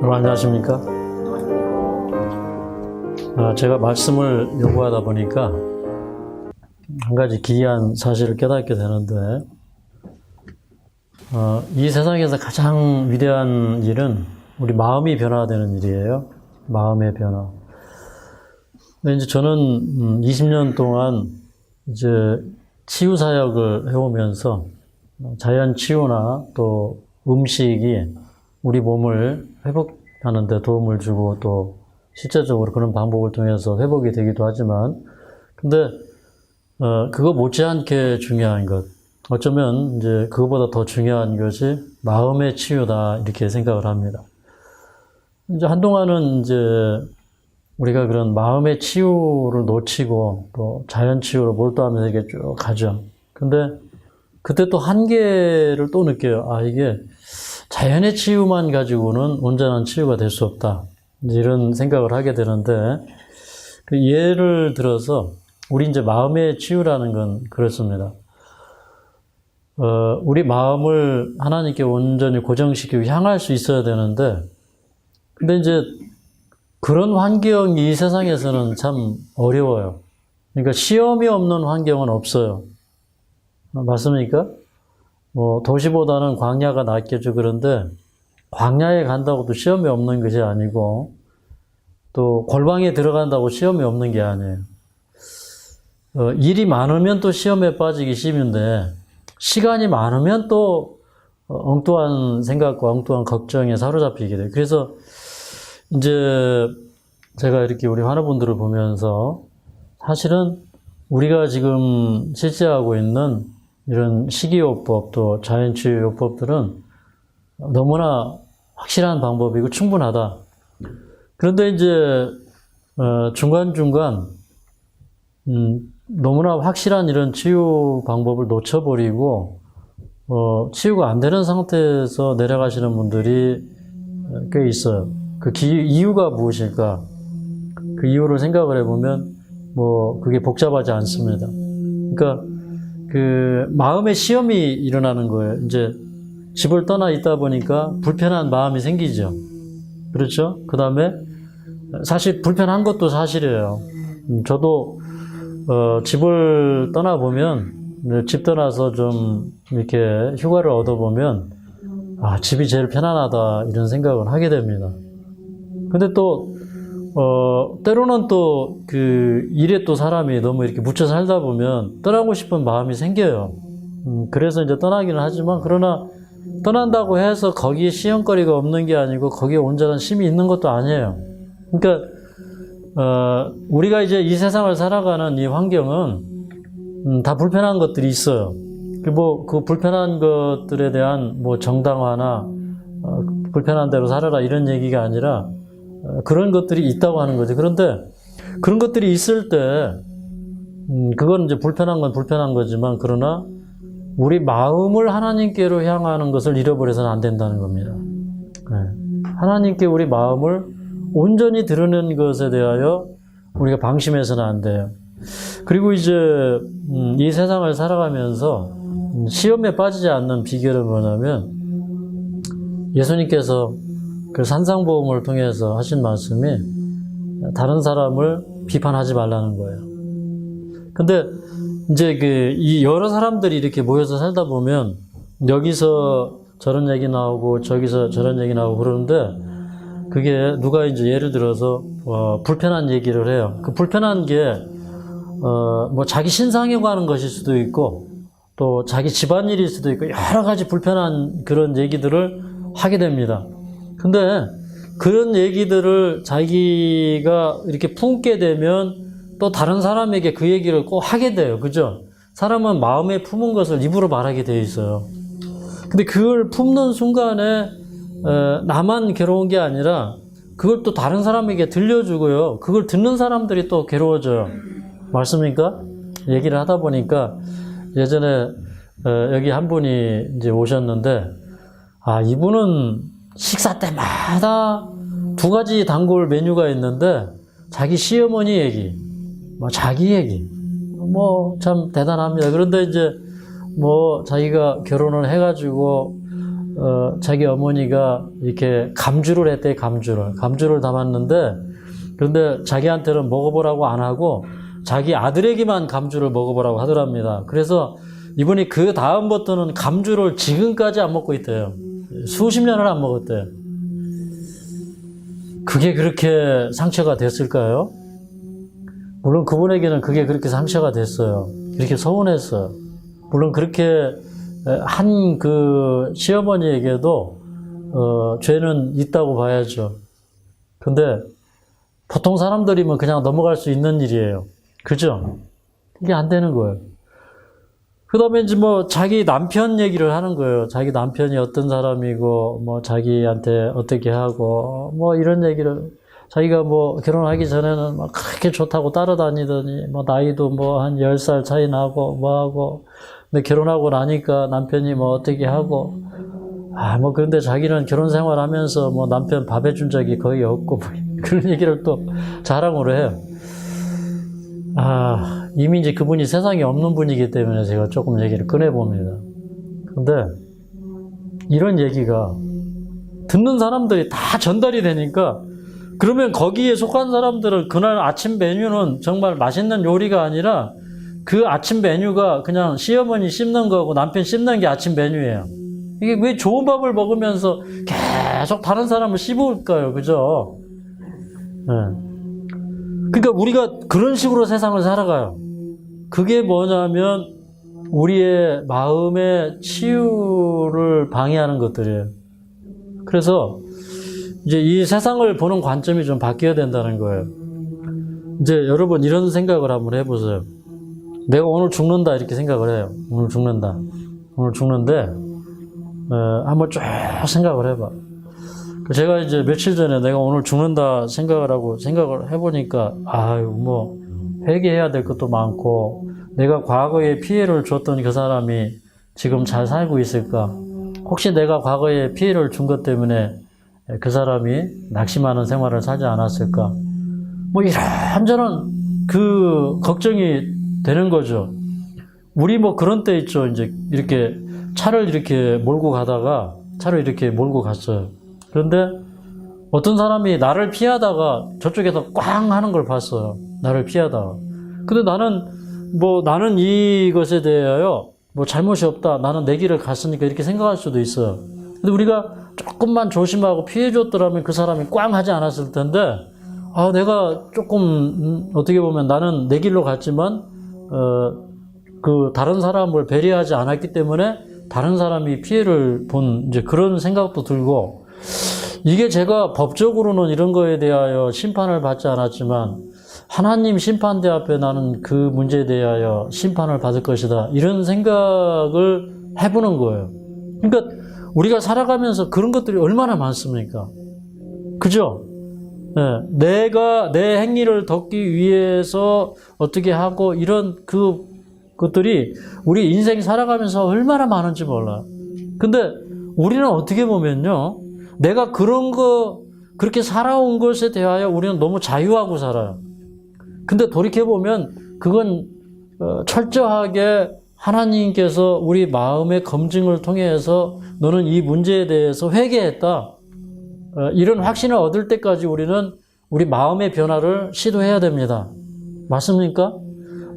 여러분 안녕하십니까? 제가 말씀을 요구하다 보니까 한 가지 기이한 사실을 깨닫게 되는데, 이 세상에서 가장 위대한 일은 우리 마음이 변화되는 일이에요. 마음의 변화. 근데 이제 저는 20년 동안 이제 치유 사역을 해오면서 자연 치유나 또 음식이 우리 몸을 회복하는 데 도움을 주고 또 실제적으로 그런 방법을 통해서 회복이 되기도 하지만, 근데 그거 못지않게 중요한 것, 어쩌면 이제 그거보다 더 중요한 것이 마음의 치유다, 이렇게 생각을 합니다. 이제 한동안은 이제 우리가 그런 마음의 치유를 놓치고 또 자연 치유로 몰두하면서 이렇게 쭉 가죠. 근데 그때 또 한계를 또 느껴요. 이게 자연의 치유만 가지고는 온전한 치유가 될 수 없다, 이런 생각을 하게 되는데, 그 예를 들어서 우리 이제 마음의 치유라는 건 그렇습니다. 우리 마음을 하나님께 온전히 고정시키고 향할 수 있어야 되는데, 근데 이제 그런 환경이 이 세상에서는 참 어려워요. 그러니까 시험이 없는 환경은 없어요. 맞습니까? 도시보다는 광야가 낫겠죠. 그런데 광야에 간다고 또 시험이 없는 것이 아니고, 또 골방에 들어간다고 시험이 없는 게 아니에요. 일이 많으면 또 시험에 빠지기 쉬운데, 시간이 많으면 또 엉뚱한 생각과 엉뚱한 걱정에 사로잡히게 돼요. 그래서 이제 제가 이렇게 우리 환우분들을 보면서 사실은 우리가 지금 실제하고 있는 이런 식이요법 또 자연치유요법들은 너무나 확실한 방법이고 충분하다. 그런데 이제 중간중간 너무나 확실한 이런 치유 방법을 놓쳐버리고 치유가 안 되는 상태에서 내려가시는 분들이 꽤 있어요. 그 이유가 무엇일까? 그 이유를 생각을 해보면 그게 복잡하지 않습니다. 그러니까 그 마음의 시험이 일어나는 거예요. 이제 집을 떠나 있다 보니까 불편한 마음이 생기죠. 그렇죠? 그 다음에 사실 불편한 것도 사실이에요. 저도 집을 떠나보면, 집 떠나서 좀 이렇게 휴가를 얻어보면, 집이 제일 편안하다, 이런 생각을 하게 됩니다. 근데 또 때로는 또 그 일에 또 사람이 너무 이렇게 묻혀 살다 보면 떠나고 싶은 마음이 생겨요. 그래서 이제 떠나기는 하지만, 그러나 떠난다고 해서 거기에 시험거리가 없는 게 아니고 거기에 온전한 쉼이 있는 것도 아니에요. 그러니까 우리가 이제 이 세상을 살아가는 이 환경은 다 불편한 것들이 있어요. 그 불편한 것들에 대한 정당화나 불편한 대로 살아라, 이런 얘기가 아니라 그런 것들이 있다고 하는 거죠. 그런데 그런 것들이 있을 때 그건 이제 불편한 건 불편한 거지만, 그러나 우리 마음을 하나님께로 향하는 것을 잃어버려서는 안 된다는 겁니다. 하나님께 우리 마음을 온전히 드러낸 것에 대하여 우리가 방심해서는 안 돼요. 그리고 이제 이 세상을 살아가면서 시험에 빠지지 않는 비결은 뭐냐면, 예수님께서 그 산상보험을 통해서 하신 말씀이 다른 사람을 비판하지 말라는 거예요. 근데 이제 이 여러 사람들이 이렇게 모여서 살다 보면 여기서 저런 얘기 나오고 저기서 저런 얘기 나오고 그러는데, 그게 누가 이제 예를 들어서 불편한 얘기를 해요. 그 불편한 게 자기 신상에 관한 것일 수도 있고 또 자기 집안일일 수도 있고 여러 가지 불편한 그런 얘기들을 하게 됩니다. 근데 그런 얘기들을 자기가 이렇게 품게 되면 또 다른 사람에게 그 얘기를 꼭 하게 돼요. 그죠? 사람은 마음에 품은 것을 입으로 말하게 돼 있어요. 근데 그걸 품는 순간에 나만 괴로운 게 아니라 그걸 또 다른 사람에게 들려주고요. 그걸 듣는 사람들이 또 괴로워져요. 맞습니까? 얘기를 하다 보니까 예전에 여기 한 분이 이제 오셨는데, 이분은 식사 때마다 2가지 단골 메뉴가 있는데 자기 시어머니 얘기, 자기 얘기, 참 대단합니다. 그런데 이제 자기가 결혼을 해가지고 자기 어머니가 이렇게 감주를 했대, 감주를 담았는데, 그런데 자기한테는 먹어보라고 안 하고, 자기 아들에게만 감주를 먹어보라고 하더랍니다. 그래서 이분이 그 다음부터는 감주를 지금까지 안 먹고 있대요. 수십 년을 안 먹었대요. 그게 그렇게 상처가 됐을까요? 물론 그분에게는 그게 그렇게 상처가 됐어요. 그렇게 서운했어요. 물론 그렇게 한 그 시어머니에게도 죄는 있다고 봐야죠. 근데 보통 사람들이면 그냥 넘어갈 수 있는 일이에요. 그죠? 이게 안 되는 거예요. 그 다음에 이제 뭐 자기 남편 얘기를 하는 거예요. 자기 남편이 어떤 사람이고, 뭐 자기한테 어떻게 하고, 뭐 이런 얘기를, 자기가 뭐 결혼하기 전에는 막 그렇게 좋다고 따라다니더니, 뭐 나이도 뭐 한 10살 차이 나고, 뭐 하고, 근데 결혼하고 나니까 남편이 뭐 어떻게 하고, 뭐 그런데 자기는 결혼 생활하면서 뭐 남편 밥 해준 적이 거의 없고, 뭐 그런 얘기를 또 자랑으로 해요. 이미 이제 그분이 세상에 없는 분이기 때문에 제가 조금 얘기를 꺼내봅니다. 근데 이런 얘기가 듣는 사람들이 다 전달이 되니까, 그러면 거기에 속한 사람들은 그날 아침 메뉴는 정말 맛있는 요리가 아니라 그 아침 메뉴가 그냥 시어머니 씹는 거고 남편 씹는 게 아침 메뉴예요. 이게 왜 좋은 밥을 먹으면서 계속 다른 사람을 씹을까요? 그죠? 네. 그러니까 우리가 그런 식으로 세상을 살아가요. 그게 뭐냐면 우리의 마음의 치유를 방해하는 것들이에요. 그래서 이제 이 세상을 보는 관점이 좀 바뀌어야 된다는 거예요. 이제 여러분 이런 생각을 한번 해보세요. 내가 오늘 죽는다 이렇게 생각을 해요. 오늘 죽는다. 오늘 죽는데 한번 쭉 생각을 해봐. 제가 이제 며칠 전에 내가 오늘 죽는다 생각을 해보니까, 뭐, 회개해야 될 것도 많고, 내가 과거에 피해를 줬던 그 사람이 지금 잘 살고 있을까? 혹시 내가 과거에 피해를 준 것 때문에 그 사람이 낙심하는 생활을 살지 않았을까? 뭐, 이런저런 그 걱정이 되는 거죠. 우리 뭐 그런 때 있죠. 이제 이렇게 차를 이렇게 몰고 갔어요. 그런데 어떤 사람이 나를 피하다가 저쪽에서 꽝 하는 걸 봤어요. 나를 피하다가. 근데 나는 이것에 대하여 뭐 잘못이 없다. 나는 내 길을 갔으니까 이렇게 생각할 수도 있어요. 근데 우리가 조금만 조심하고 피해줬더라면 그 사람이 꽝 하지 않았을 텐데, 내가 조금, 어떻게 보면 나는 내 길로 갔지만, 그 다른 사람을 배려하지 않았기 때문에 다른 사람이 피해를 본 이제 그런 생각도 들고, 이게 제가 법적으로는 이런 거에 대하여 심판을 받지 않았지만 하나님 심판대 앞에 나는 그 문제에 대하여 심판을 받을 것이다. 이런 생각을 해보는 거예요. 그러니까 우리가 살아가면서 그런 것들이 얼마나 많습니까? 그죠? 네, 내가 내 행위를 덮기 위해서 어떻게 하고 이런 것들이 우리 인생 살아가면서 얼마나 많은지 몰라요. 근데 우리는 어떻게 보면요, 내가 그렇게 살아온 것에 대하여 우리는 너무 자유하고 살아요. 근데 돌이켜보면 그건 철저하게 하나님께서 우리 마음의 검증을 통해서 너는 이 문제에 대해서 회개했다. 이런 확신을 얻을 때까지 우리는 우리 마음의 변화를 시도해야 됩니다. 맞습니까?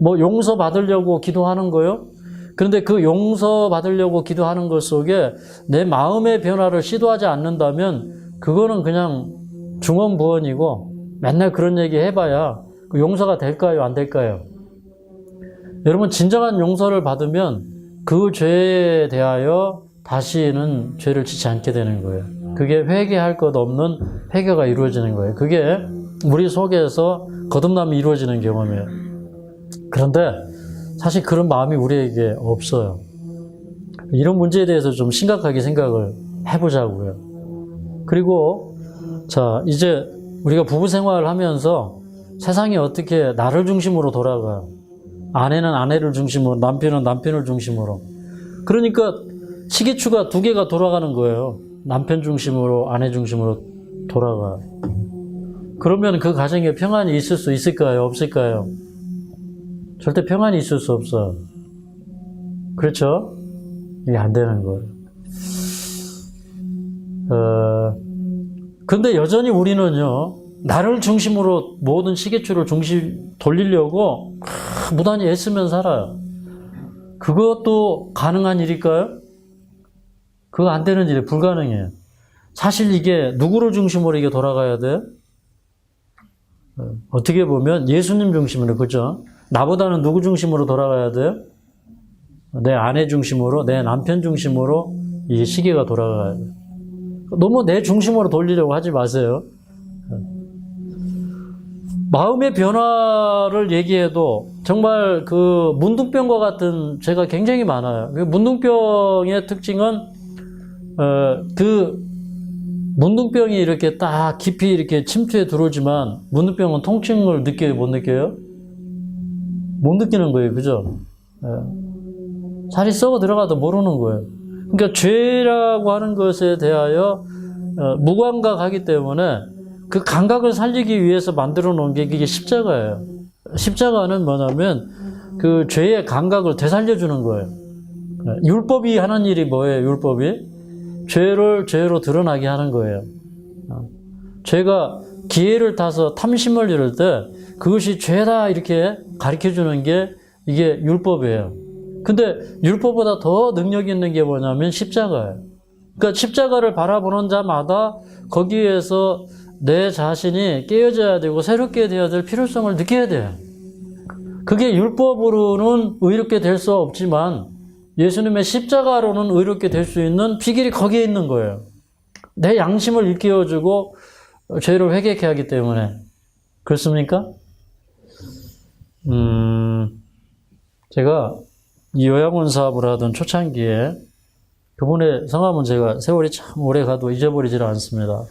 뭐 용서받으려고 기도하는 거요? 그런데 그 용서받으려고 기도하는 것 속에 내 마음의 변화를 시도하지 않는다면 그거는 그냥 중언부언이고 맨날 그런 얘기 해봐야 그 용서가 될까요? 안 될까요? 여러분, 진정한 용서를 받으면 그 죄에 대하여 다시는 죄를 짓지 않게 되는 거예요. 그게 회개할 것 없는 회개가 이루어지는 거예요. 그게 우리 속에서 거듭남이 이루어지는 경험이에요. 그런데 사실 그런 마음이 우리에게 없어요. 이런 문제에 대해서 좀 심각하게 생각을 해보자고요. 그리고 이제 우리가 부부 생활을 하면서 세상이 어떻게 나를 중심으로 돌아가요. 아내는 아내를 중심으로, 남편은 남편을 중심으로. 그러니까 시계추가 두 개가 돌아가는 거예요. 남편 중심으로, 아내 중심으로 돌아가요. 그러면 그 가정에 평안이 있을 수 있을까요? 없을까요? 절대 평안이 있을 수 없어요. 그렇죠? 이게 안 되는 거예요. 근데 여전히 우리는요, 나를 중심으로 모든 시계추를 돌리려고 무단히 애쓰면 살아요. 그것도 가능한 일일까요? 그거 안 되는 일이에요. 불가능해요. 사실 이게 누구를 중심으로 이게 돌아가야 돼요? 어떻게 보면 예수님 중심으로, 그죠? 나보다는 누구 중심으로 돌아가야 돼요? 내 아내 중심으로, 내 남편 중심으로 이 시계가 돌아가야 돼요. 너무 내 중심으로 돌리려고 하지 마세요. 마음의 변화를 얘기해도 정말 그 문둥병과 같은 죄가 굉장히 많아요. 그 문둥병의 특징은 그 문둥병이 이렇게 딱 깊이 이렇게 침투해 들어오지만 문둥병은 통증을 느껴요, 못 느껴요? 못 느끼는 거예요, 그죠? 살이 썩어 들어가도 모르는 거예요. 그러니까 죄라고 하는 것에 대하여 무감각하기 때문에 그 감각을 살리기 위해서 만들어 놓은 게 그게 십자가예요. 십자가는 뭐냐면 그 죄의 감각을 되살려주는 거예요. 율법이 하는 일이 뭐예요, 율법이? 죄를 죄로 드러나게 하는 거예요. 죄가 기회를 타서 탐심을 이룰 때 그것이 죄다 이렇게 가르쳐 주는 게 이게 율법이에요. 근데 율법보다 더 능력 있는 게 뭐냐면 십자가예요. 그러니까 십자가를 바라보는 자마다 거기에서 내 자신이 깨어져야 되고 새롭게 되어야 될 필요성을 느껴야 돼요. 그게 율법으로는 의롭게 될 수 없지만 예수님의 십자가로는 의롭게 될 수 있는 비결이 거기에 있는 거예요. 내 양심을 일깨워주고 죄를 회개케 하기 때문에. 그렇습니까? 제가 이 요양원 사업을 하던 초창기에 그분의 성함은 제가 세월이 참 오래 가도 잊어버리질 않습니다.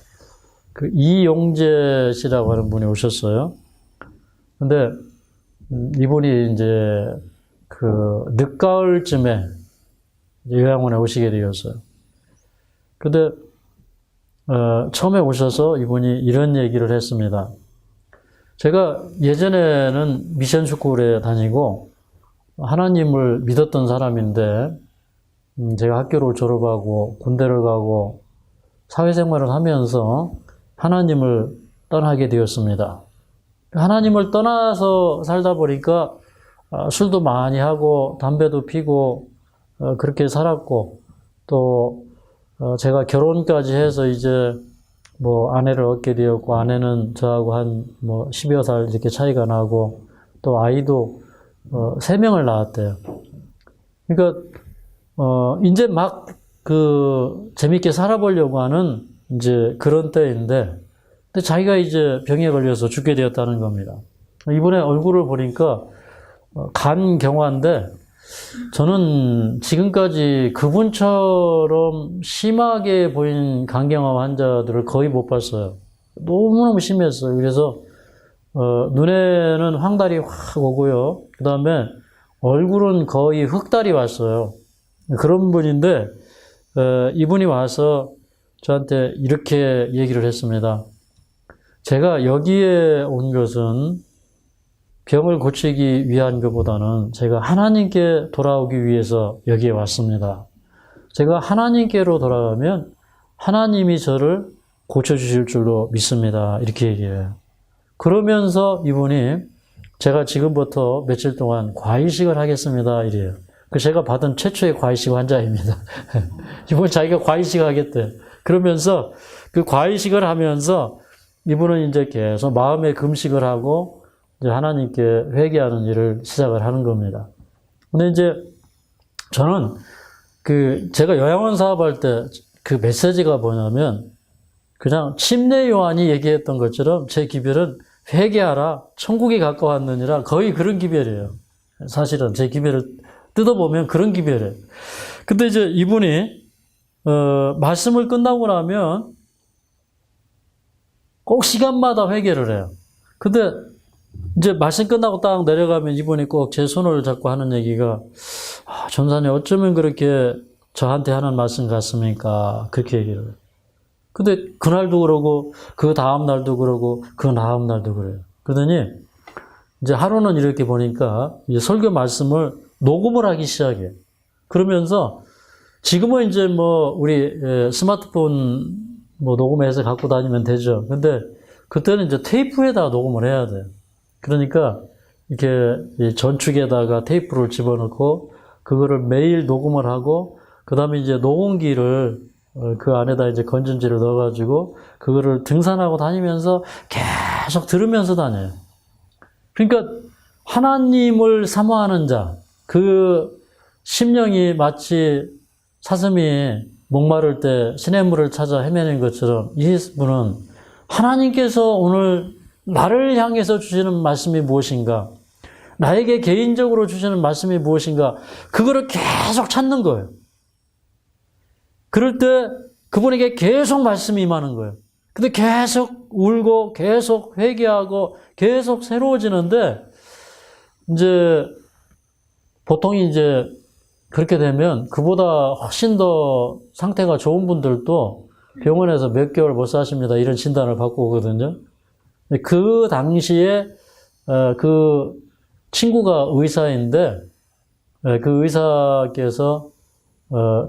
그 이용재 씨라고 하는 분이 오셨어요. 근데 이분이 이제 그 늦가을쯤에 요양원에 오시게 되었어요. 근데 처음에 오셔서 이분이 이런 얘기를 했습니다. 제가 예전에는 미션 스쿨에 다니고 하나님을 믿었던 사람인데 제가 학교를 졸업하고 군대를 가고 사회생활을 하면서 하나님을 떠나게 되었습니다. 하나님을 떠나서 살다 보니까 술도 많이 하고 담배도 피고 그렇게 살았고 또 제가 결혼까지 해서 이제 뭐 아내를 얻게 되었고 아내는 저하고 한 뭐 10여 살 이렇게 차이가 나고 또 아이도 3명을 낳았대요. 그러니까 이제 막 그 재밌게 살아보려고 하는 이제 그런 때인데 근데 자기가 이제 병에 걸려서 죽게 되었다는 겁니다. 이번에 얼굴을 보니까 간경화인데 저는 지금까지 그분처럼 심하게 보인 간경화 환자들을 거의 못 봤어요. 너무너무 심했어요. 그래서 눈에는 황달이 확 오고요. 그 다음에 얼굴은 거의 흑달이 왔어요. 그런 분인데 이분이 와서 저한테 이렇게 얘기를 했습니다. 제가 여기에 온 것은 병을 고치기 위한 것보다는 제가 하나님께 돌아오기 위해서 여기에 왔습니다. 제가 하나님께로 돌아가면 하나님이 저를 고쳐주실 줄로 믿습니다. 이렇게 얘기해요. 그러면서 이분이 제가 지금부터 며칠 동안 과의식을 하겠습니다. 이래요. 제가 받은 최초의 과의식 환자입니다. 이분 자기가 과의식 하겠대요. 그러면서 그 과의식을 하면서 이분은 이제 계속 마음의 금식을 하고 이제 하나님께 회개하는 일을 시작을 하는 겁니다. 근데 이제 저는 제가 요양원 사업할 때 그 메시지가 뭐냐면 그냥 침례 요한이 얘기했던 것처럼 제 기별은 회개하라, 천국이 가까웠느니라 거의 그런 기별이에요. 사실은 제 기별을 뜯어보면 그런 기별이에요. 근데 이제 이분이 말씀을 끝나고 나면 꼭 시간마다 회개를 해요. 근데 이제 말씀 끝나고 딱 내려가면 이분이 꼭 제 손을 잡고 하는 얘기가 전사님 어쩌면 그렇게 저한테 하는 말씀 같습니까? 그렇게 얘기를 해요. 근데 그날도 그러고 그 다음 날도 그러고 그 다음 날도 그래요. 그러더니 이제 하루는 이렇게 보니까 이제 설교 말씀을 녹음을 하기 시작해요. 그러면서 지금은 이제 뭐 우리 스마트폰 뭐 녹음해서 갖고 다니면 되죠. 근데 그때는 이제 테이프에다가 녹음을 해야 돼요. 그러니까 이렇게 전축에다가 테이프를 집어넣고 그거를 매일 녹음을 하고 그 다음에 이제 녹음기를 그 안에다 이제 건전지를 넣어가지고 그거를 등산하고 다니면서 계속 들으면서 다녀요. 그러니까 하나님을 사모하는 자, 그 심령이 마치 사슴이 목마를 때 시냇물을 찾아 헤매는 것처럼 이 분은 하나님께서 오늘 나를 향해서 주시는 말씀이 무엇인가? 나에게 개인적으로 주시는 말씀이 무엇인가? 그거를 계속 찾는 거예요. 그럴 때 그분에게 계속 말씀이 임하는 거예요. 근데 계속 울고 계속 회개하고 계속 새로워지는데 이제 보통 이제 그렇게 되면 그보다 훨씬 더 상태가 좋은 분들도 병원에서 몇 개월 못 사십니다. 이런 진단을 받고 오거든요. 그 당시에 그 친구가 의사인데 그 의사께서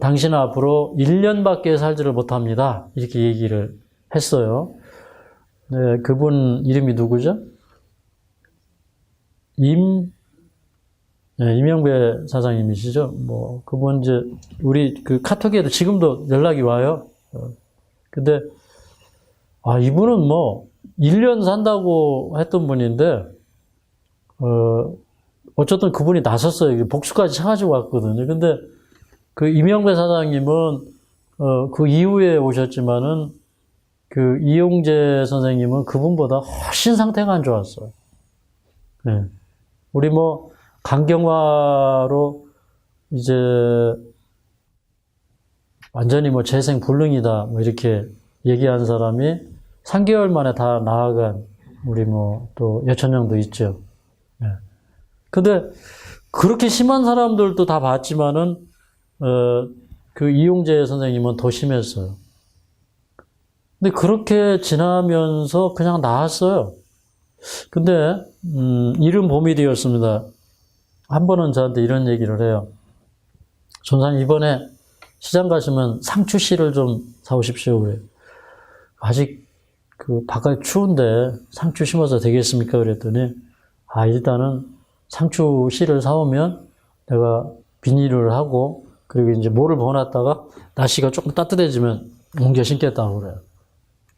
당신은 앞으로 1년밖에 살지를 못합니다. 이렇게 얘기를 했어요. 네, 그분 이름이 누구죠? 이명배 사장님이시죠? 뭐, 그분 이제, 우리 그 카톡에도 지금도 연락이 와요. 근데, 이분은 뭐, 1년 산다고 했던 분인데, 어쨌든 그분이 나섰어요. 복수까지 쳐가지고 왔거든요. 근데, 그 이명배 사장님은, 그 이후에 오셨지만은, 그 이용재 선생님은 그분보다 훨씬 상태가 안 좋았어요. 네. 우리 뭐, 강경화로 이제 완전히 뭐 재생 불능이다 뭐 이렇게 얘기한 사람이 3개월 만에 다 나아간 우리 뭐 또 여천영도 있죠. 네. 근데 그렇게 심한 사람들도 다 봤지만은 그 이용재 선생님은 더 심했어요. 근데 그렇게 지나면서 그냥 나았어요. 근데 이른 봄이 되었습니다. 한 번은 저한테 이런 얘기를 해요. 전사님 이번에 시장 가시면 상추 씨를 좀 사오십시오 그래요. 아직 그 바깥 추운데 상추 심어서 되겠습니까? 그랬더니 일단은 상추 씨를 사오면 내가 비닐을 하고 그리고 이제 모를 버놨다가 날씨가 조금 따뜻해지면 옮겨 심겠다고 그래요.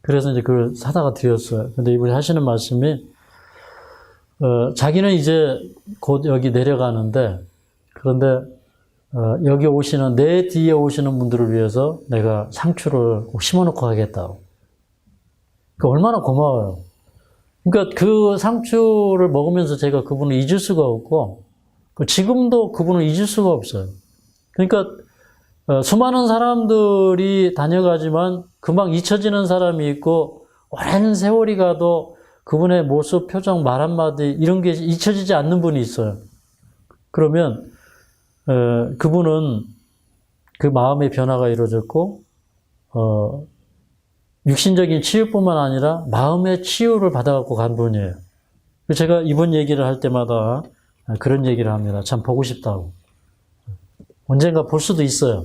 그래서 이제 그걸 사다가 드렸어요. 근데 이분이 하시는 말씀이 자기는 이제 곧 여기 내려가는데, 그런데, 여기 오시는, 내 뒤에 오시는 분들을 위해서 내가 상추를 꼭 심어놓고 가겠다고. 얼마나 고마워요. 그러니까 그 상추를 먹으면서 제가 그분을 잊을 수가 없고, 지금도 그분을 잊을 수가 없어요. 그러니까, 수많은 사람들이 다녀가지만 금방 잊혀지는 사람이 있고, 오랜 세월이 가도 그분의 모습, 표정, 말 한마디 이런 게 잊혀지지 않는 분이 있어요. 그러면 그분은 그 마음의 변화가 이루어졌고 육신적인 치유뿐만 아니라 마음의 치유를 받아갖고 간 분이에요. 제가 이번 얘기를 할 때마다 그런 얘기를 합니다. 참 보고 싶다고. 언젠가 볼 수도 있어요.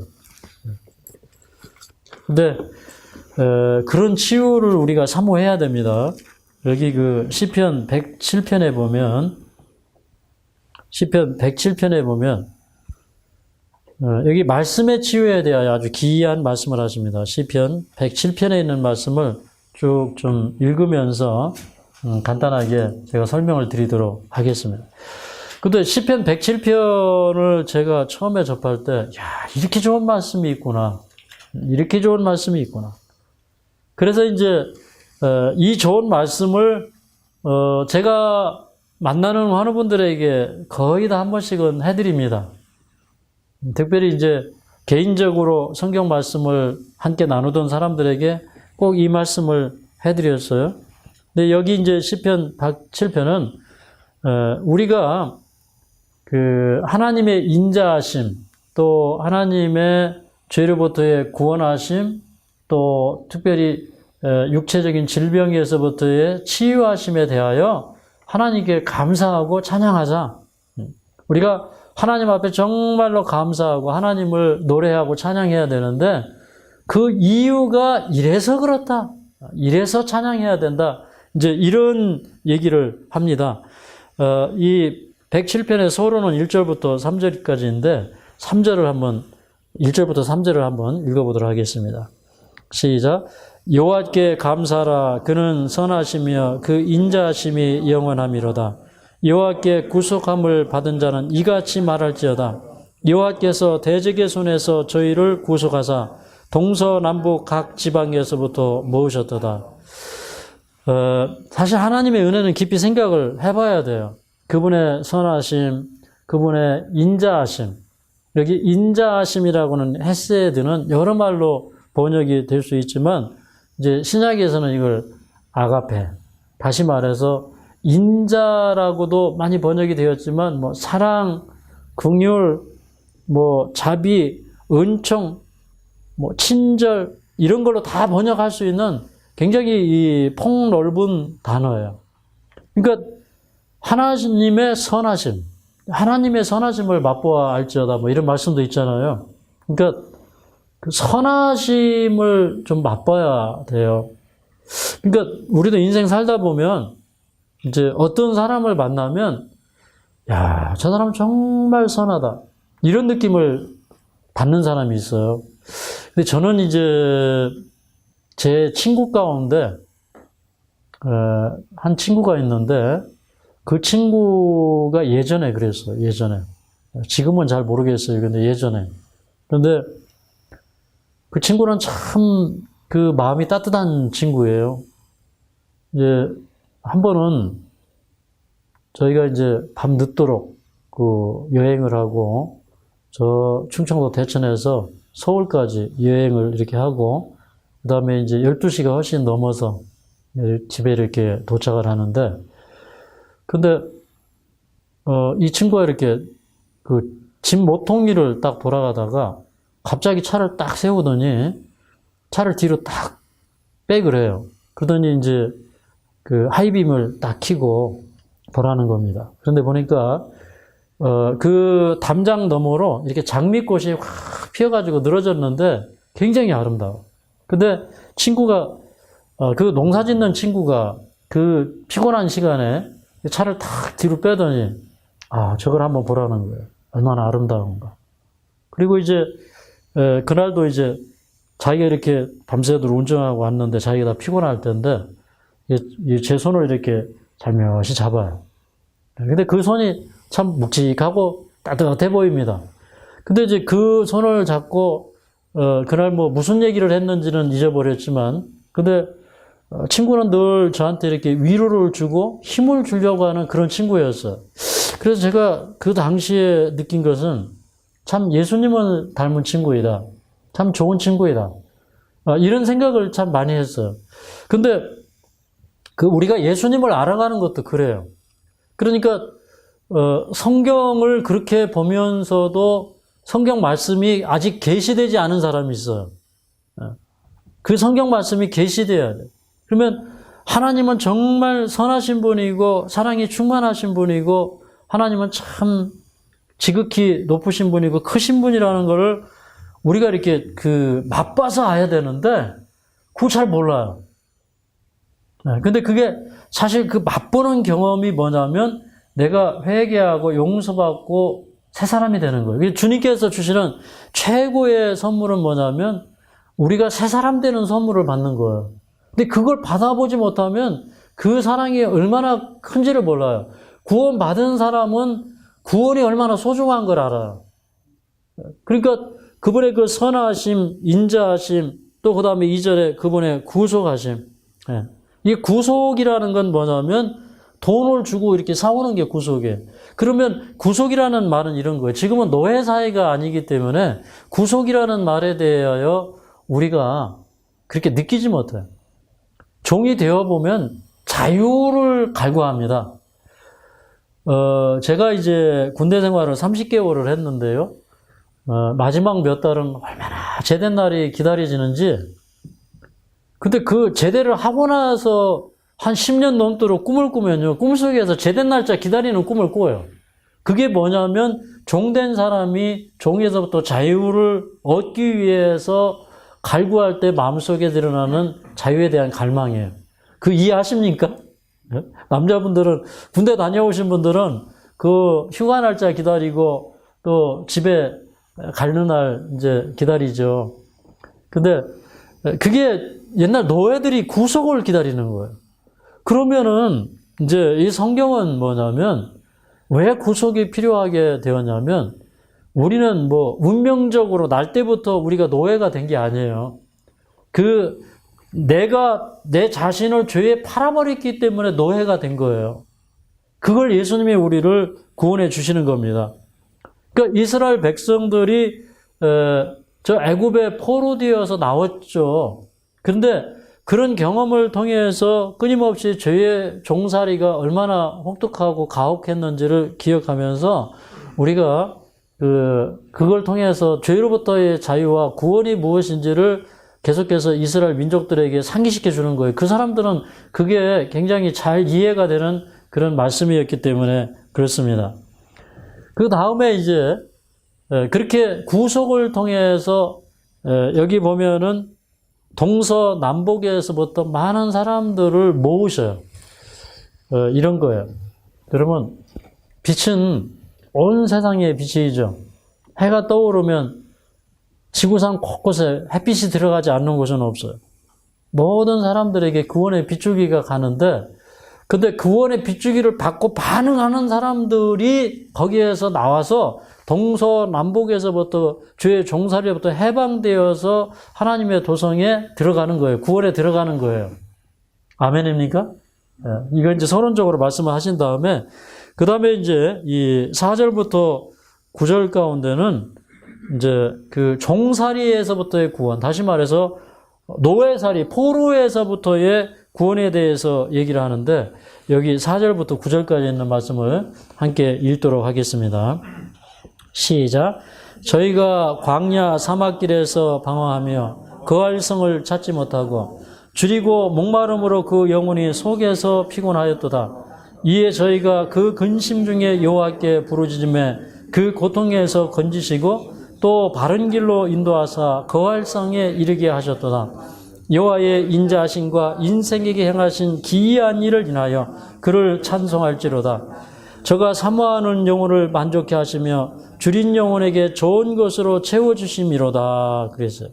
근데 그런 치유를 우리가 사모해야 됩니다. 여기 그 시편 107편에 보면 여기 말씀의 치유에 대하여 아주 기이한 말씀을 하십니다. 시편 107편에 있는 말씀을 쭉 좀 읽으면서 간단하게 제가 설명을 드리도록 하겠습니다. 근데 시편 107편을 제가 처음에 접할 때 이렇게 좋은 말씀이 있구나. 이렇게 좋은 말씀이 있구나. 그래서 이제 이 좋은 말씀을 제가 만나는 환우분들에게 거의 다 한 번씩은 해드립니다. 특별히 이제 개인적으로 성경 말씀을 함께 나누던 사람들에게 꼭 이 말씀을 해드렸어요. 근데 여기 이제 시편 107편은 우리가 그 하나님의 인자하심, 또 하나님의 죄로부터의 구원하심, 또 특별히 육체적인 질병에서부터의 치유하심에 대하여 하나님께 감사하고 찬양하자. 우리가 하나님 앞에 정말로 감사하고 하나님을 노래하고 찬양해야 되는데 그 이유가 이래서 그렇다. 이래서 찬양해야 된다. 이제 이런 얘기를 합니다. 이 107편의 서론은 1절부터 3절까지인데 3절을 한번 1절부터 3절을 한번 읽어보도록 하겠습니다. 시작. 여호와께 감사하라. 그는 선하시며 그 인자하심이 영원함이로다. 여호와께 구속함을 받은 자는 이같이 말할지어다. 여호와께서 대적의 손에서 저희를 구속하사 동서남북 각 지방에서부터 모으셨도다. 사실 하나님의 은혜는 깊이 생각을 해봐야 돼요. 그분의 선하심, 그분의 인자하심. 여기 인자하심이라고는 헤세드는 여러 말로 번역이 될 수 있지만 이제 신약에서는 이걸 아가페, 다시 말해서 인자라고도 많이 번역이 되었지만 뭐 사랑, 긍휼, 뭐 자비, 은총, 뭐 친절 이런 걸로 다 번역할 수 있는 굉장히 이 폭넓은 단어예요. 그러니까 하나님의 선하심, 하나님의 선하심을 맛보아 알지어다 뭐 이런 말씀도 있잖아요. 그러니까 그 선하심을 좀 맛봐야 돼요. 그러니까 우리도 인생 살다 보면 이제 어떤 사람을 만나면 야, 저 사람 정말 선하다. 이런 느낌을 받는 사람이 있어요. 근데 저는 이제 제 친구 가운데 한 친구가 있는데 그 친구가 예전에 그랬어요. 예전에. 지금은 잘 모르겠어요. 근데 예전에. 그런데 그 친구는 참 그 마음이 따뜻한 친구예요. 이제 한 번은 저희가 이제 밤 늦도록 그 여행을 하고 저 충청도 대천에서 서울까지 여행을 이렇게 하고 그 다음에 이제 12시가 훨씬 넘어서 집에 이렇게 도착을 하는데 근데 이 친구가 이렇게 그 집 모퉁이를 딱 돌아가다가 갑자기 차를 딱 세우더니 차를 뒤로 딱 백을 해요. 그러더니 이제 그 하이빔을 딱 켜고 보라는 겁니다. 그런데 보니까 그 담장 너머로 이렇게 장미꽃이 확 피어가지고 늘어졌는데 굉장히 아름다워. 근데 친구가 그 농사 짓는 친구가 그 피곤한 시간에 차를 탁 뒤로 빼더니 저걸 한번 보라는 거예요. 얼마나 아름다운가. 그리고 이제 그날도 이제 자기가 이렇게 밤새도록 운전하고 왔는데 자기가 다 피곤할 텐데 제 손을 이렇게 살며시 잡아요. 근데 그 손이 참 묵직하고 따뜻해 보입니다. 근데 이제 그 손을 잡고 그날 뭐 무슨 얘기를 했는지는 잊어버렸지만 근데 친구는 늘 저한테 이렇게 위로를 주고 힘을 주려고 하는 그런 친구였어요. 그래서 제가 그 당시에 느낀 것은 참 예수님을 닮은 친구이다. 참 좋은 친구이다. 이런 생각을 참 많이 했어요. 근데 그 우리가 예수님을 알아가는 것도 그래요. 그러니까 성경을 그렇게 보면서도 성경 말씀이 아직 계시되지 않은 사람이 있어요. 그 성경 말씀이 계시돼야 돼요. 그러면 하나님은 정말 선하신 분이고 사랑이 충만하신 분이고 하나님은 참 지극히 높으신 분이고 크신 분이라는 것을 우리가 이렇게 맛봐서 알아야 되는데 그거 잘 몰라요. 근데 그게 사실 그 맛보는 경험이 뭐냐면 내가 회개하고 용서받고 새 사람이 되는 거예요. 주님께서 주시는 최고의 선물은 뭐냐면 우리가 새 사람 되는 선물을 받는 거예요. 근데 그걸 받아보지 못하면 그 사랑이 얼마나 큰지를 몰라요. 구원받은 사람은 구원이 얼마나 소중한 걸 알아요. 그러니까 그분의 그 선하심, 인자하심, 또 그 다음에 2절에 그분의 구속하심. 이 구속이라는 건 뭐냐면 돈을 주고 이렇게 사오는 게 구속이에요. 그러면 구속이라는 말은 이런 거예요. 지금은 노예 사회가 아니기 때문에 구속이라는 말에 대하여 우리가 그렇게 느끼지 못해요. 종이 되어보면 자유를 갈구합니다. 제가 이제 군대 생활을 30개월을 했는데요. 마지막 몇 달은 얼마나 제대 날이 기다려지는지. 근데 그 제대를 하고 나서 한 10년 넘도록 꿈을 꾸면요. 꿈속에서 제대 날짜 기다리는 꿈을 꿔요. 그게 뭐냐면 종된 사람이 종에서부터 자유를 얻기 위해서 갈구할 때 마음속에 드러나는 자유에 대한 갈망이에요. 그 이해하십니까? 남자분들은, 군대 다녀오신 분들은 그 휴가 날짜 기다리고 또 집에 가는 날 이제 기다리죠. 근데 그게 옛날 노예들이 구속을 기다리는 거예요. 그러면은 이제 이 성경은 뭐냐면 왜 구속이 필요하게 되었냐면 우리는 뭐 운명적으로 날 때부터 우리가 노예가 된 게 아니에요. 내가 내 자신을 죄에 팔아버렸기 때문에 노예가 된 거예요. 그걸 예수님이 우리를 구원해 주시는 겁니다. 그러니까 이스라엘 백성들이 저 애굽의 포로되어서 나왔죠. 그런데 그런 경험을 통해서 끊임없이 죄의 종살이가 얼마나 혹독하고 가혹했는지를 기억하면서 우리가 그걸 통해서 죄로부터의 자유와 구원이 무엇인지를 계속해서 이스라엘 민족들에게 상기시켜 주는 거예요. 그 사람들은 그게 굉장히 잘 이해가 되는 그런 말씀이었기 때문에 그렇습니다. 그 다음에 이제 그렇게 구속을 통해서 여기 보면은 동서남북에서부터 많은 사람들을 모으셔요. 이런 거예요. 여러분, 빛은 온 세상의 빛이죠. 해가 떠오르면 지구상 곳곳에 햇빛이 들어가지 않는 곳은 없어요. 모든 사람들에게 구원의 빗줄기가 가는데, 근데 구원의 빗줄기를 받고 반응하는 사람들이 거기에서 나와서 동서남북에서부터 죄의 종살이로부터 해방되어서 하나님의 도성에 들어가는 거예요. 구원에 들어가는 거예요. 아멘입니까? 이거 이제 서론적으로 말씀을 하신 다음에, 그 다음에 이제 이 4절부터 9절 가운데는 이제 그 종살이에서부터의 구원, 다시 말해서 노예살이, 포로에서부터의 구원에 대해서 얘기를 하는데, 여기 4절부터 9절까지 있는 말씀을 함께 읽도록 하겠습니다. 시작. 저희가 광야 사막길에서 방황하며 거할 성을 찾지 못하고 줄이고 목마름으로 그 영혼이 속에서 피곤하였도다. 이에 저희가 그 근심 중에 여호와께 부르짖음에 그 고통에서 건지시고 또 바른 길로 인도하사 거할 성에 이르게 하셨도다. 여호와의 인자하심과 인생에게 행하신 기이한 일을 인하여 그를 찬송할지로다. 저가 사모하는 영혼을 만족해 하시며 줄인 영혼에게 좋은 것으로 채워주심이로다. 그랬어요.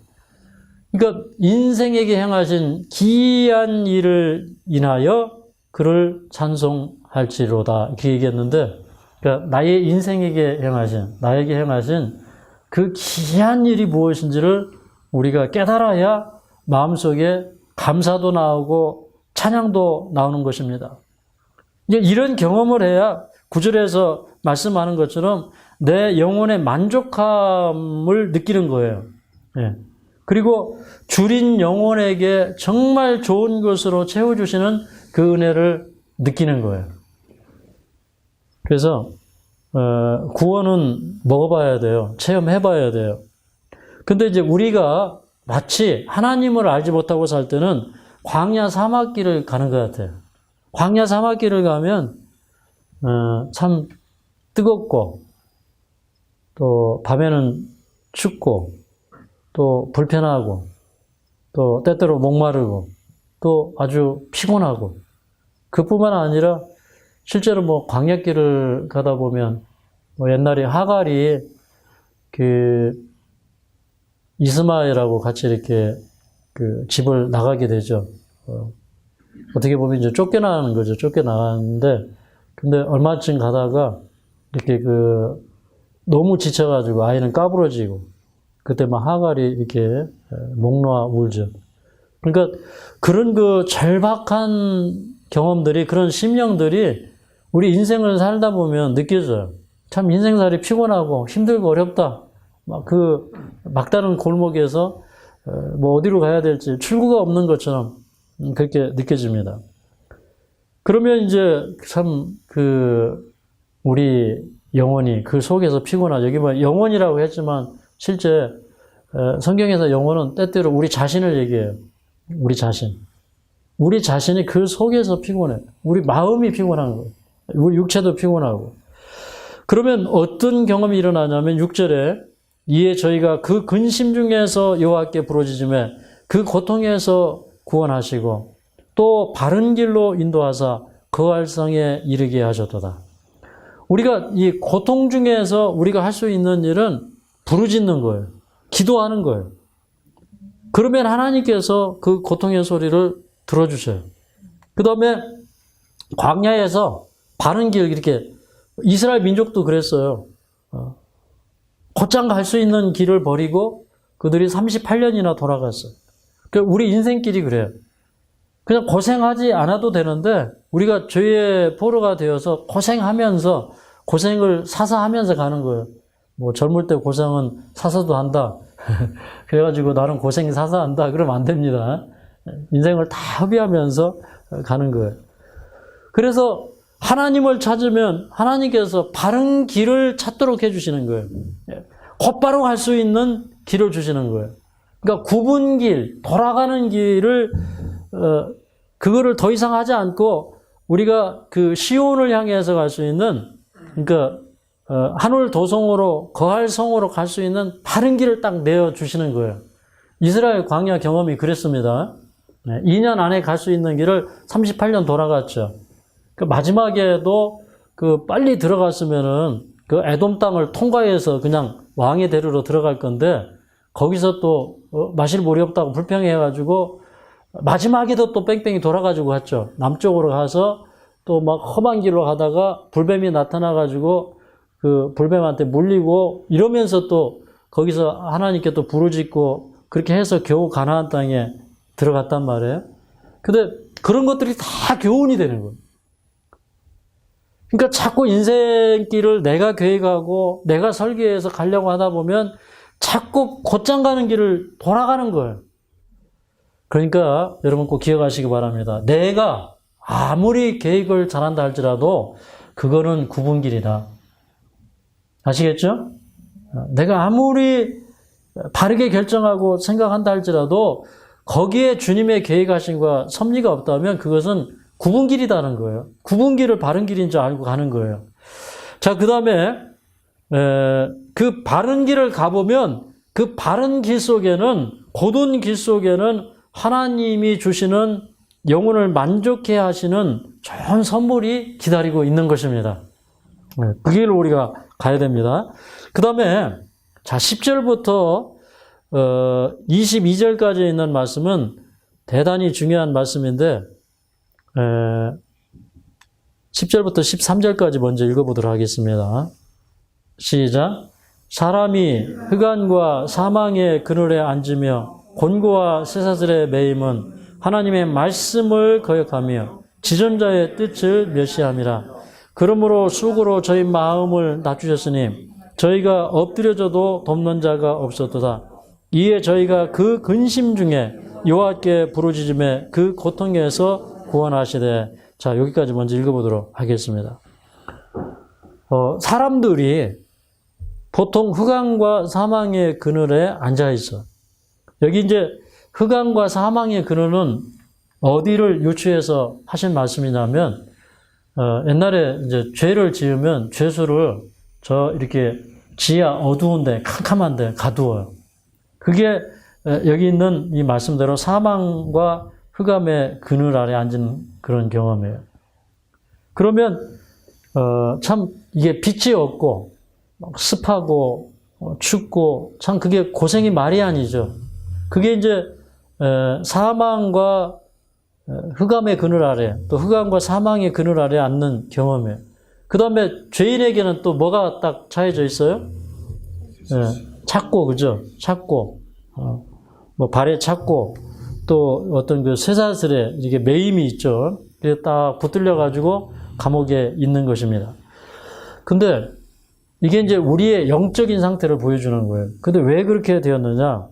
그러니까 인생에게 행하신 기이한 일을 인하여 그를 찬송할지로다. 이렇게 얘기했는데, 그러니까 나의 인생에게 행하신, 나에게 행하신 그 기이한 일이 무엇인지를 우리가 깨달아야 마음속에 감사도 나오고 찬양도 나오는 것입니다. 이런 경험을 해야 9절에서 말씀하는 것처럼 내 영혼의 만족함을 느끼는 거예요. 예. 그리고 줄인 영혼에게 정말 좋은 것으로 채워주시는 그 은혜를 느끼는 거예요. 그래서 구원은 먹어봐야 돼요. 체험해봐야 돼요. 근데 이제 우리가 마치 하나님을 알지 못하고 살 때는 광야 사막길을 가는 것 같아요. 광야 사막길을 가면 참 뜨겁고 또 밤에는 춥고 또 불편하고 또 때때로 목마르고 또 아주 피곤하고, 그뿐만 아니라 실제로 뭐 광야길을 가다 보면 뭐 옛날에 하갈이 그 이스마엘하고 같이 이렇게 그 집을 나가게 되죠. 어떻게 보면 이제 쫓겨나는 거죠. 쫓겨나가는데, 근데 얼마쯤 가다가 이렇게 너무 지쳐가지고 아이는 까부러지고, 그때 막 하갈이 이렇게 목 놓아 울죠. 그러니까 그런 그 절박한 경험들이, 그런 심령들이 우리 인생을 살다 보면 느껴져요. 참 인생살이 피곤하고 힘들고 어렵다. 막다른 골목에서 뭐 어디로 가야 될지 출구가 없는 것처럼 그렇게 느껴집니다. 그러면 이제 참 우리 영혼이 그 속에서 피곤하죠. 여기 뭐 영혼이라고 했지만 실제 성경에서 영혼은 때때로 우리 자신을 얘기해요. 우리 자신이 그 속에서 피곤해. 우리 마음이 피곤한 거예요. 우리 육체도 피곤하고. 그러면 어떤 경험이 일어나냐면 6절에 이에 저희가 그 근심 중에서 여호와께 부르짖음에 그 고통에서 구원하시고 또 바른 길로 인도하사 거할 성에 이르게 하셨도다. 우리가 이 고통 중에서 우리가 할 수 있는 일은 부르짖는 거예요. 기도하는 거예요. 그러면 하나님께서 그 고통의 소리를 들어주셔요. 그 다음에 광야에서 바른 길, 이렇게 이스라엘 민족도 그랬어요. 곧장 갈 수 있는 길을 버리고 그들이 38년이나 돌아갔어요. 우리 인생길이 그래요. 그냥 고생하지 않아도 되는데 우리가 죄의 포로가 되어서 고생하면서 고생을 사서 하면서 가는 거예요. 뭐 젊을 때 고생은 사서도 한다. 그래가지고 나는 고생 사서 한다. 그러면 안 됩니다. 인생을 다 허비하면서 가는 거예요. 그래서 하나님을 찾으면 하나님께서 바른 길을 찾도록 해주시는 거예요. 곧바로 갈 수 있는 길을 주시는 거예요. 그러니까 굽은 길, 돌아가는 길을 그거를 더 이상 하지 않고 우리가 그 시온을 향해서 갈 수 있는, 그러니까 하늘 도성으로, 거할 성으로 갈 수 있는 바른 길을 딱 내어 주시는 거예요. 이스라엘 광야 경험이 그랬습니다. 2년 안에 갈 수 있는 길을 38년 돌아갔죠. 그 마지막에도 그 빨리 들어갔으면은 그 에돔 땅을 통과해서 그냥 왕의 대로로 들어갈 건데 거기서 또 마실 물이 없다고 불평해가지고 마지막에도 또 뺑뺑이 돌아가지고 갔죠. 남쪽으로 가서 또 막 험한 길로 가다가 불뱀이 나타나가지고 그 불뱀한테 물리고 이러면서 또 거기서 하나님께 또 부르짖고 그렇게 해서 겨우 가나안 땅에 들어갔단 말이에요. 근데 그런 것들이 다 교훈이 되는 거예요. 그러니까 자꾸 인생길을 내가 계획하고 내가 설계해서 가려고 하다 보면 자꾸 곧장 가는 길을 돌아가는 거예요. 그러니까 여러분 꼭 기억하시기 바랍니다. 내가 아무리 계획을 잘한다 할지라도 그거는 굽은 길이다. 아시겠죠? 내가 아무리 바르게 결정하고 생각한다 할지라도 거기에 주님의 계획하심과 섭리가 없다면 그것은 굽은 길이다는 거예요. 굽은 길을 바른 길인 줄 알고 가는 거예요. 자, 그 다음에 그 바른 길을 가보면 그 바른 길 속에는, 곧은 길 속에는 하나님이 주시는 영혼을 만족해 하시는 좋은 선물이 기다리고 있는 것입니다. 그 길로 우리가 가야 됩니다. 그 다음에 자 10절부터 22절까지 있는 말씀은 대단히 중요한 말씀인데 10절부터 13절까지 먼저 읽어보도록 하겠습니다. 시작. 사람이 흑암과 사망의 그늘에 앉으며 곤고와 쇠사슬에 매임은 하나님의 말씀을 거역하며 지존자의 뜻을 멸시함이라. 그러므로 쑥으로 저희 마음을 낮추셨으니 저희가 엎드려져도 돕는 자가 없었도다. 이에 저희가 그 근심 중에 여호와께 부르짖음에 그 고통에서 구원하시되. 자, 여기까지 먼저 읽어보도록 하겠습니다. 사람들이 보통 흑암과 사망의 그늘에 앉아 있어. 여기 이제 흑암과 사망의 그늘은 어디를 유추해서 하신 말씀이냐면, 옛날에 이제 죄를 지으면 죄수를 이렇게 지하 어두운데, 캄캄한데 가두어요. 그게 여기 있는 이 말씀대로 사망과 흑암의 그늘 아래 앉은 그런 경험이에요. 그러면, 참 이게 빛이 없고, 습하고, 춥고, 참 그게 고생이 말이 아니죠. 그게 이제 사망과 흑암의 그늘 아래, 또 흑암과 사망의 그늘 아래 앉는 경험이에요. 그 다음에 죄인에게는 또 뭐가 딱 차여져 있어요? 찾고, 그죠? 찾고, 뭐 발에 찾고, 또 어떤 그 쇠사슬에 이게 매임이 있죠. 그게 딱 붙들려가지고 감옥에 있는 것입니다. 근데 이게 이제 우리의 영적인 상태를 보여주는 거예요. 근데 왜 그렇게 되었느냐?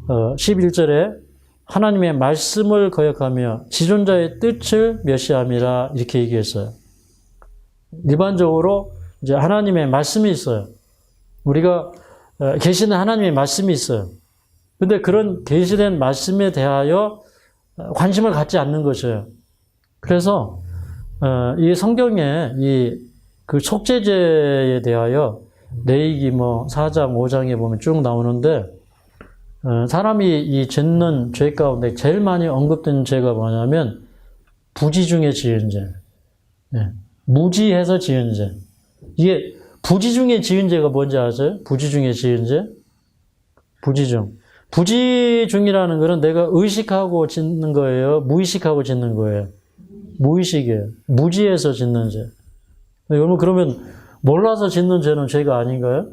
11절에 하나님의 말씀을 거역하며 지존자의 뜻을 멸시함이라 이렇게 얘기했어요. 일반적으로 이제 하나님의 말씀이 있어요. 우리가 계시는 하나님의 말씀이 있어요. 근데 그런 계시된 말씀에 대하여 관심을 갖지 않는 것이에요. 그래서 이 성경에 이 그 속죄제에 대하여 레위기 뭐 4장, 5장에 보면 쭉 나오는데, 사람이 이 짓는 죄 가운데 제일 많이 언급된 죄가 뭐냐면, 부지 중에 지은 죄. 네. 무지해서 지은 죄. 이게 부지 중에 지은 죄가 뭔지 아세요? 부지 중에 지은 죄? 부지중. 부지중이라는 것은 내가 의식하고 짓는 거예요? 무의식하고 짓는 거예요? 무의식이에요. 무지해서 짓는 죄. 여러분, 그러면 몰라서 짓는 죄는 죄가 아닌가요?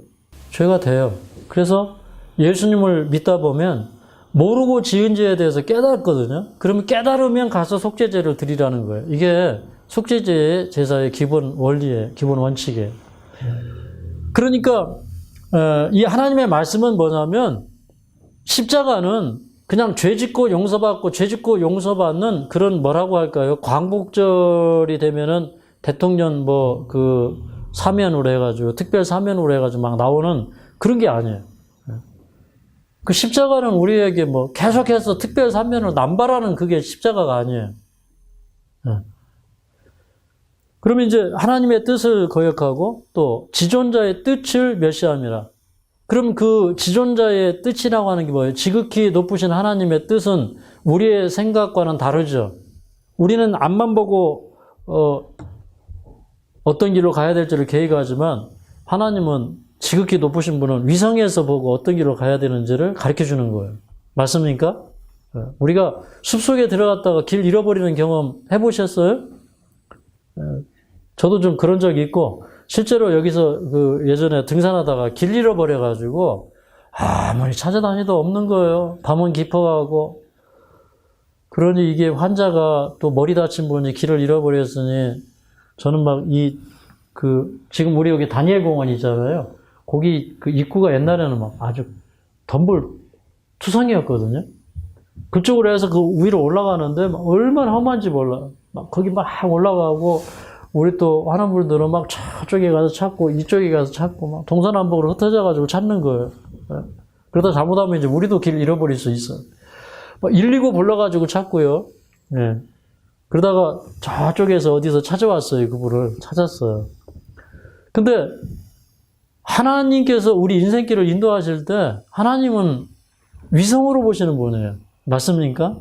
죄가 돼요. 그래서 예수님을 믿다 보면 모르고 지은 죄에 대해서 깨닫거든요. 그러면 깨달으면 가서 속죄제를 드리라는 거예요. 이게 속죄제의 제사의 기본 원리예요. 기본 원칙이에요. 그러니까 이 하나님의 말씀은 뭐냐면 십자가는 그냥 죄 짓고 용서받고 죄 짓고 용서받는 그런 뭐라고 할까요? 광복절이 되면은 대통령 뭐 그 사면으로 해가지고 특별 사면으로 해가지고 막 나오는 그런 게 아니에요. 그 십자가는 우리에게 뭐 계속해서 특별 사면을 남발하는 그게 십자가가 아니에요. 그러면 이제 하나님의 뜻을 거역하고 또 지존자의 뜻을 멸시함이라. 그럼 그 지존자의 뜻이라고 하는 게 뭐예요? 지극히 높으신 하나님의 뜻은 우리의 생각과는 다르죠. 우리는 앞만 보고 어떤 길로 가야 될지를 계획하지만 하나님은 지극히 높으신 분은 위성에서 보고 어떤 길로 가야 되는지를 가르쳐 주는 거예요. 맞습니까? 우리가 숲속에 들어갔다가 길 잃어버리는 경험 해보셨어요? 저도 좀 그런 적이 있고 실제로 여기서 그 예전에 등산하다가 길 잃어버려가지고 아무리 찾아다니도 없는 거예요. 밤은 깊어가고. 그러니 이게 환자가 또 머리 다친 분이 길을 잃어버렸으니 저는 막 지금 우리 여기 다니엘 공원 있잖아요. 거기 그 입구가 옛날에는 막 아주 덤불 투성이었거든요. 그쪽으로 해서 그 위로 올라가는데 막 얼마나 험한지 몰라. 막 거기 막 올라가고 우리 또 하는 분들은 막 저쪽에 가서 찾고 이쪽에 가서 찾고 막 동서남북으로 흩어져가지고 찾는 거예요. 그러다 잘못하면 이제 우리도 길 잃어버릴 수 있어요. 막 119 불러가지고 찾고요. 예. 그러다가 저쪽에서 어디서 찾아왔어요. 그분을 찾았어요. 근데 하나님께서 우리 인생길을 인도하실 때 하나님은 위성으로 보시는 분이에요. 맞습니까?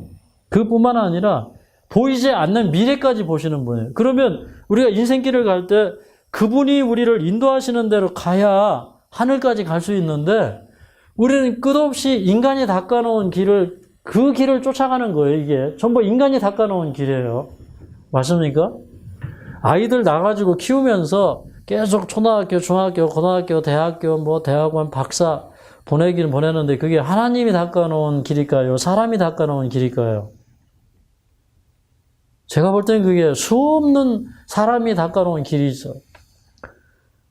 그뿐만 아니라 보이지 않는 미래까지 보시는 분이에요. 그러면 우리가 인생길을 갈 때 그분이 우리를 인도하시는 대로 가야 하늘까지 갈 수 있는데 우리는 끝없이 인간이 닦아놓은 그 길을 쫓아가는 거예요. 이게 전부 인간이 닦아놓은 길이에요. 맞습니까? 아이들 나가지고 키우면서 계속 초등학교, 중학교, 고등학교, 대학교, 뭐 대학원, 박사 보내기는 보내는데 그게 하나님이 닦아놓은 길일까요? 사람이 닦아놓은 길일까요? 제가 볼 때는 그게 수없는 사람이 닦아놓은 길이 있어요.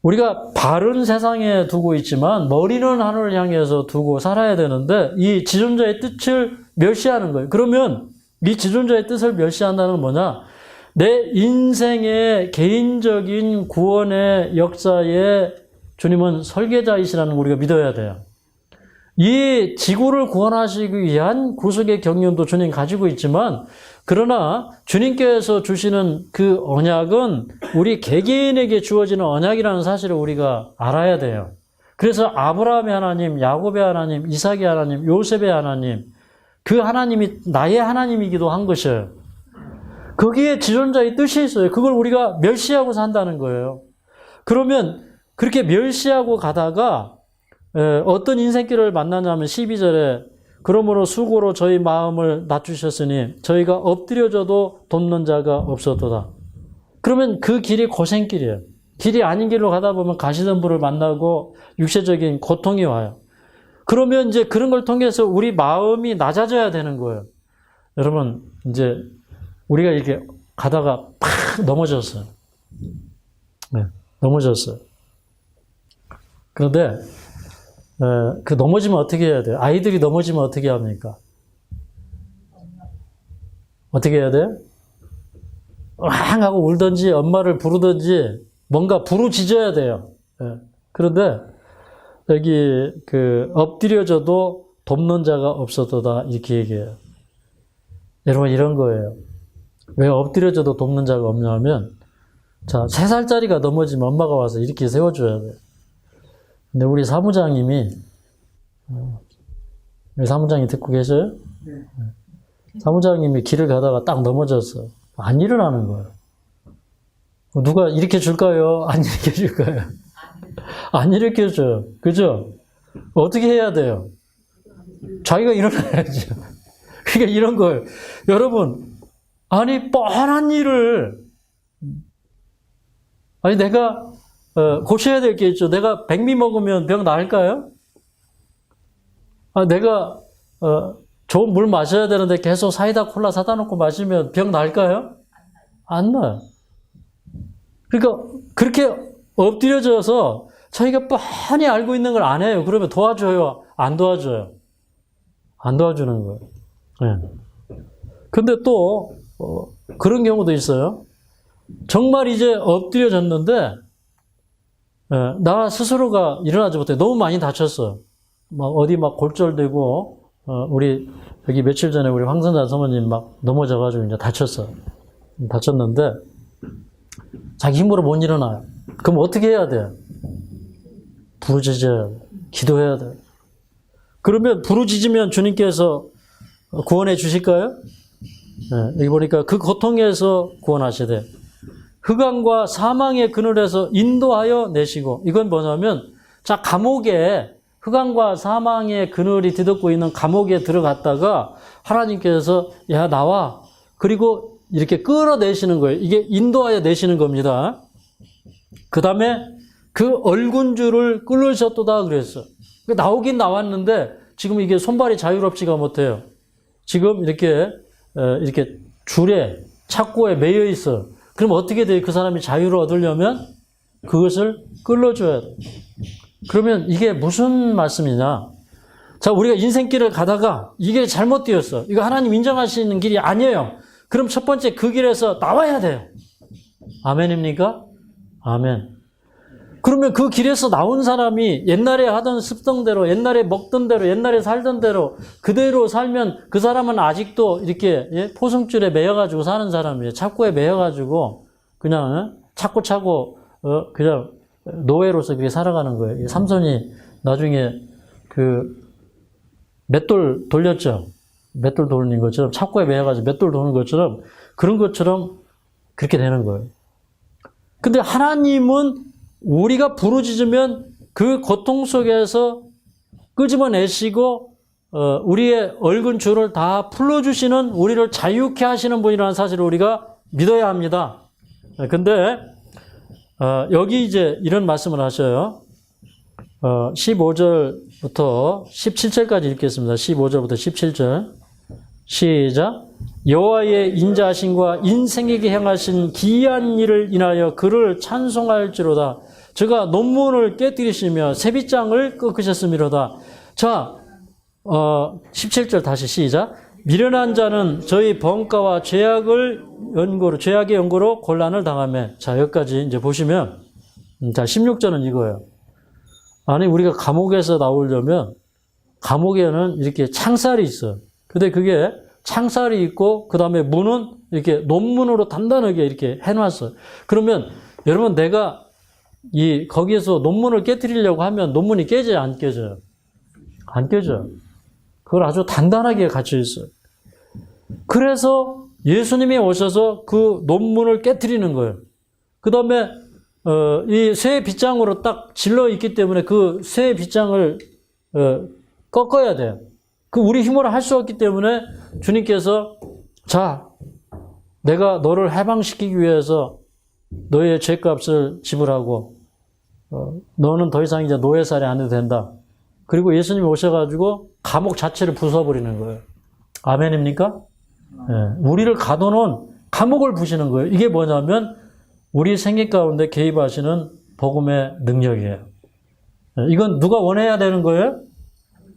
우리가 발은 세상에 두고 있지만 머리는 하늘을 향해서 두고 살아야 되는데 이 지존자의 뜻을 멸시하는 거예요. 그러면 이 지존자의 뜻을 멸시한다는 건 뭐냐? 내 인생의 개인적인 구원의 역사에 주님은 설계자이시라는 걸 우리가 믿어야 돼요. 이 지구를 구원하시기 위한 구속의 경륜도 주님 가지고 있지만 그러나 주님께서 주시는 그 언약은 우리 개개인에게 주어지는 언약이라는 사실을 우리가 알아야 돼요. 그래서 아브라함의 하나님, 야곱의 하나님, 이삭의 하나님, 요셉의 하나님, 그 하나님이 나의 하나님이기도 한 것이에요. 거기에 지존자의 뜻이 있어요. 그걸 우리가 멸시하고 산다는 거예요. 그러면 그렇게 멸시하고 가다가 어떤 인생길을 만나냐면 12절에 그러므로 수고로 저희 마음을 낮추셨으니 저희가 엎드려져도 돕는 자가 없었도다. 그러면 그 길이 고생길이에요. 길이 아닌 길로 가다 보면 가시덤불을 만나고 육체적인 고통이 와요. 그러면 이제 그런 걸 통해서 우리 마음이 낮아져야 되는 거예요. 여러분 이제 우리가 이렇게 가다가 팍 넘어졌어요. 네, 넘어졌어요. 그런데 그 넘어지면 어떻게 해야 돼요? 아이들이 넘어지면 어떻게 합니까? 어떻게 해야 돼요? 왕 하고 울든지 엄마를 부르든지 뭔가 부르짖어야 돼요. 그런데 여기 엎드려져도 돕는 자가 없었도다 이렇게 얘기해요. 여러분 이런 거예요. 왜 엎드려져도 돕는 자가 없냐면 자 3살짜리가 넘어지면 엄마가 와서 이렇게 세워줘야 돼요. 근데 우리 사무장님이, 우리 사무장이 듣고 계셔요? 네. 사무장님이 길을 가다가 딱 넘어졌어. 안 일어나는 거예요. 누가 일으켜 줄까요? 안 일으켜 줄까요? 안 일으켜 줘요. 그죠? 어떻게 해야 돼요? 자기가 일어나야죠. 그러니까 이런 거예요. 여러분, 아니, 뻔한 일을, 아니, 내가, 고쳐야 될 게 있죠. 내가 백미 먹으면 병 나을까요? 아, 내가, 좋은 물 마셔야 되는데 계속 사이다 콜라 사다 놓고 마시면 병 나을까요? 안 나요. 그러니까, 그렇게 엎드려져서 자기가 뻔히 알고 있는 걸 안 해요. 그러면 도와줘요? 안 도와줘요? 안 도와주는 거예요. 네. 근데 또, 그런 경우도 있어요. 정말 이제 엎드려졌는데, 나 스스로가 일어나지 못해. 너무 많이 다쳤어. 막 어디 막 골절되고, 우리, 여기 며칠 전에 우리 황선자 사모님 막 넘어져가지고 이제 다쳤어. 다쳤는데, 자기 힘으로 못 일어나요. 그럼 어떻게 해야 돼요? 부르짖어야 돼. 기도해야 돼. 그러면 부르짖으면 주님께서 구원해 주실까요? 네, 여기 보니까 그 고통에서 구원하시되 흑암과 사망의 그늘에서 인도하여 내시고, 이건 뭐냐면, 자, 감옥에, 흑암과 사망의 그늘이 뒤덮고 있는 감옥에 들어갔다가 하나님께서 야 나와, 그리고 이렇게 끌어내시는 거예요. 이게 인도하여 내시는 겁니다. 그 다음에 그 얼군줄을 끌으셨도다 그랬어. 나오긴 나왔는데 지금 이게 손발이 자유롭지가 못해요. 지금 이렇게 줄에, 착고에 매여 있어. 그럼 어떻게 돼요? 그 사람이 자유를 얻으려면 그것을 끌어줘야 돼. 그러면 이게 무슨 말씀이냐? 자, 우리가 인생길을 가다가 이게 잘못 되었어. 이거 하나님 인정하시는 길이 아니에요. 그럼 첫 번째 그 길에서 나와야 돼요. 아멘입니까? 아멘. 그러면 그 길에서 나온 사람이 옛날에 하던 습성대로, 옛날에 먹던 대로, 옛날에 살던 대로 그대로 살면 그 사람은 아직도 이렇게 포승줄에 매여가지고 사는 사람이에요. 착고에 매여가지고 그냥 찾고 차고 그냥 노예로서 그렇게 살아가는 거예요. 삼손이 나중에 그 맷돌 돌렸죠. 맷돌 돌린 것처럼 착고에 매여가지고 맷돌 도는 것처럼 그런 것처럼 그렇게 되는 거예요. 근데 하나님은 우리가 부르짖으면 그 고통 속에서 끄집어내시고 우리의 얽은 줄을 다 풀어주시는, 우리를 자유케 하시는 분이라는 사실을 우리가 믿어야 합니다. 근데 여기 이제 이런 말씀을 하셔요. 15절부터 17절까지 읽겠습니다. 15절부터 17절 시작. 여호와의 인자하심과 인생에게 행하신 기이한 일을 인하여 그를 찬송할지로다. 저가 논문을 깨뜨리시며 세빗장을 꺾으셨음이로다. 자, 17절 다시 시작. 미련한 자는 저희 번가와 죄악의 연고로 곤란을 당하며. 자, 여기까지 이제 보시면, 자, 16절은 이거예요. 아니, 우리가 감옥에서 나오려면, 감옥에는 이렇게 창살이 있어. 근데 그게 창살이 있고, 그 다음에 문은 이렇게 논문으로 단단하게 이렇게 해놨어. 그러면, 여러분, 내가 거기에서 논문을 깨뜨리려고 하면 논문이 깨져요, 안 깨져요? 안 깨져요. 그걸 아주 단단하게 갇혀 있어요. 그래서 예수님이 오셔서 그 논문을 깨뜨리는 거예요. 그 다음에, 이 쇠 빗장으로 딱 질러 있기 때문에 그 쇠 빗장을, 꺾어야 돼요. 그 우리 힘으로 할 수 없기 때문에 주님께서, 자, 내가 너를 해방시키기 위해서 너의 죄값을 지불하고, 너는 더 이상 이제 노예살이 안 해도 된다. 그리고 예수님이 오셔가지고 감옥 자체를 부숴버리는 거예요. 아멘입니까? 네. 우리를 가둬놓은 감옥을 부시는 거예요. 이게 뭐냐면 우리 생애 가운데 개입하시는 복음의 능력이에요. 네. 이건 누가 원해야 되는 거예요?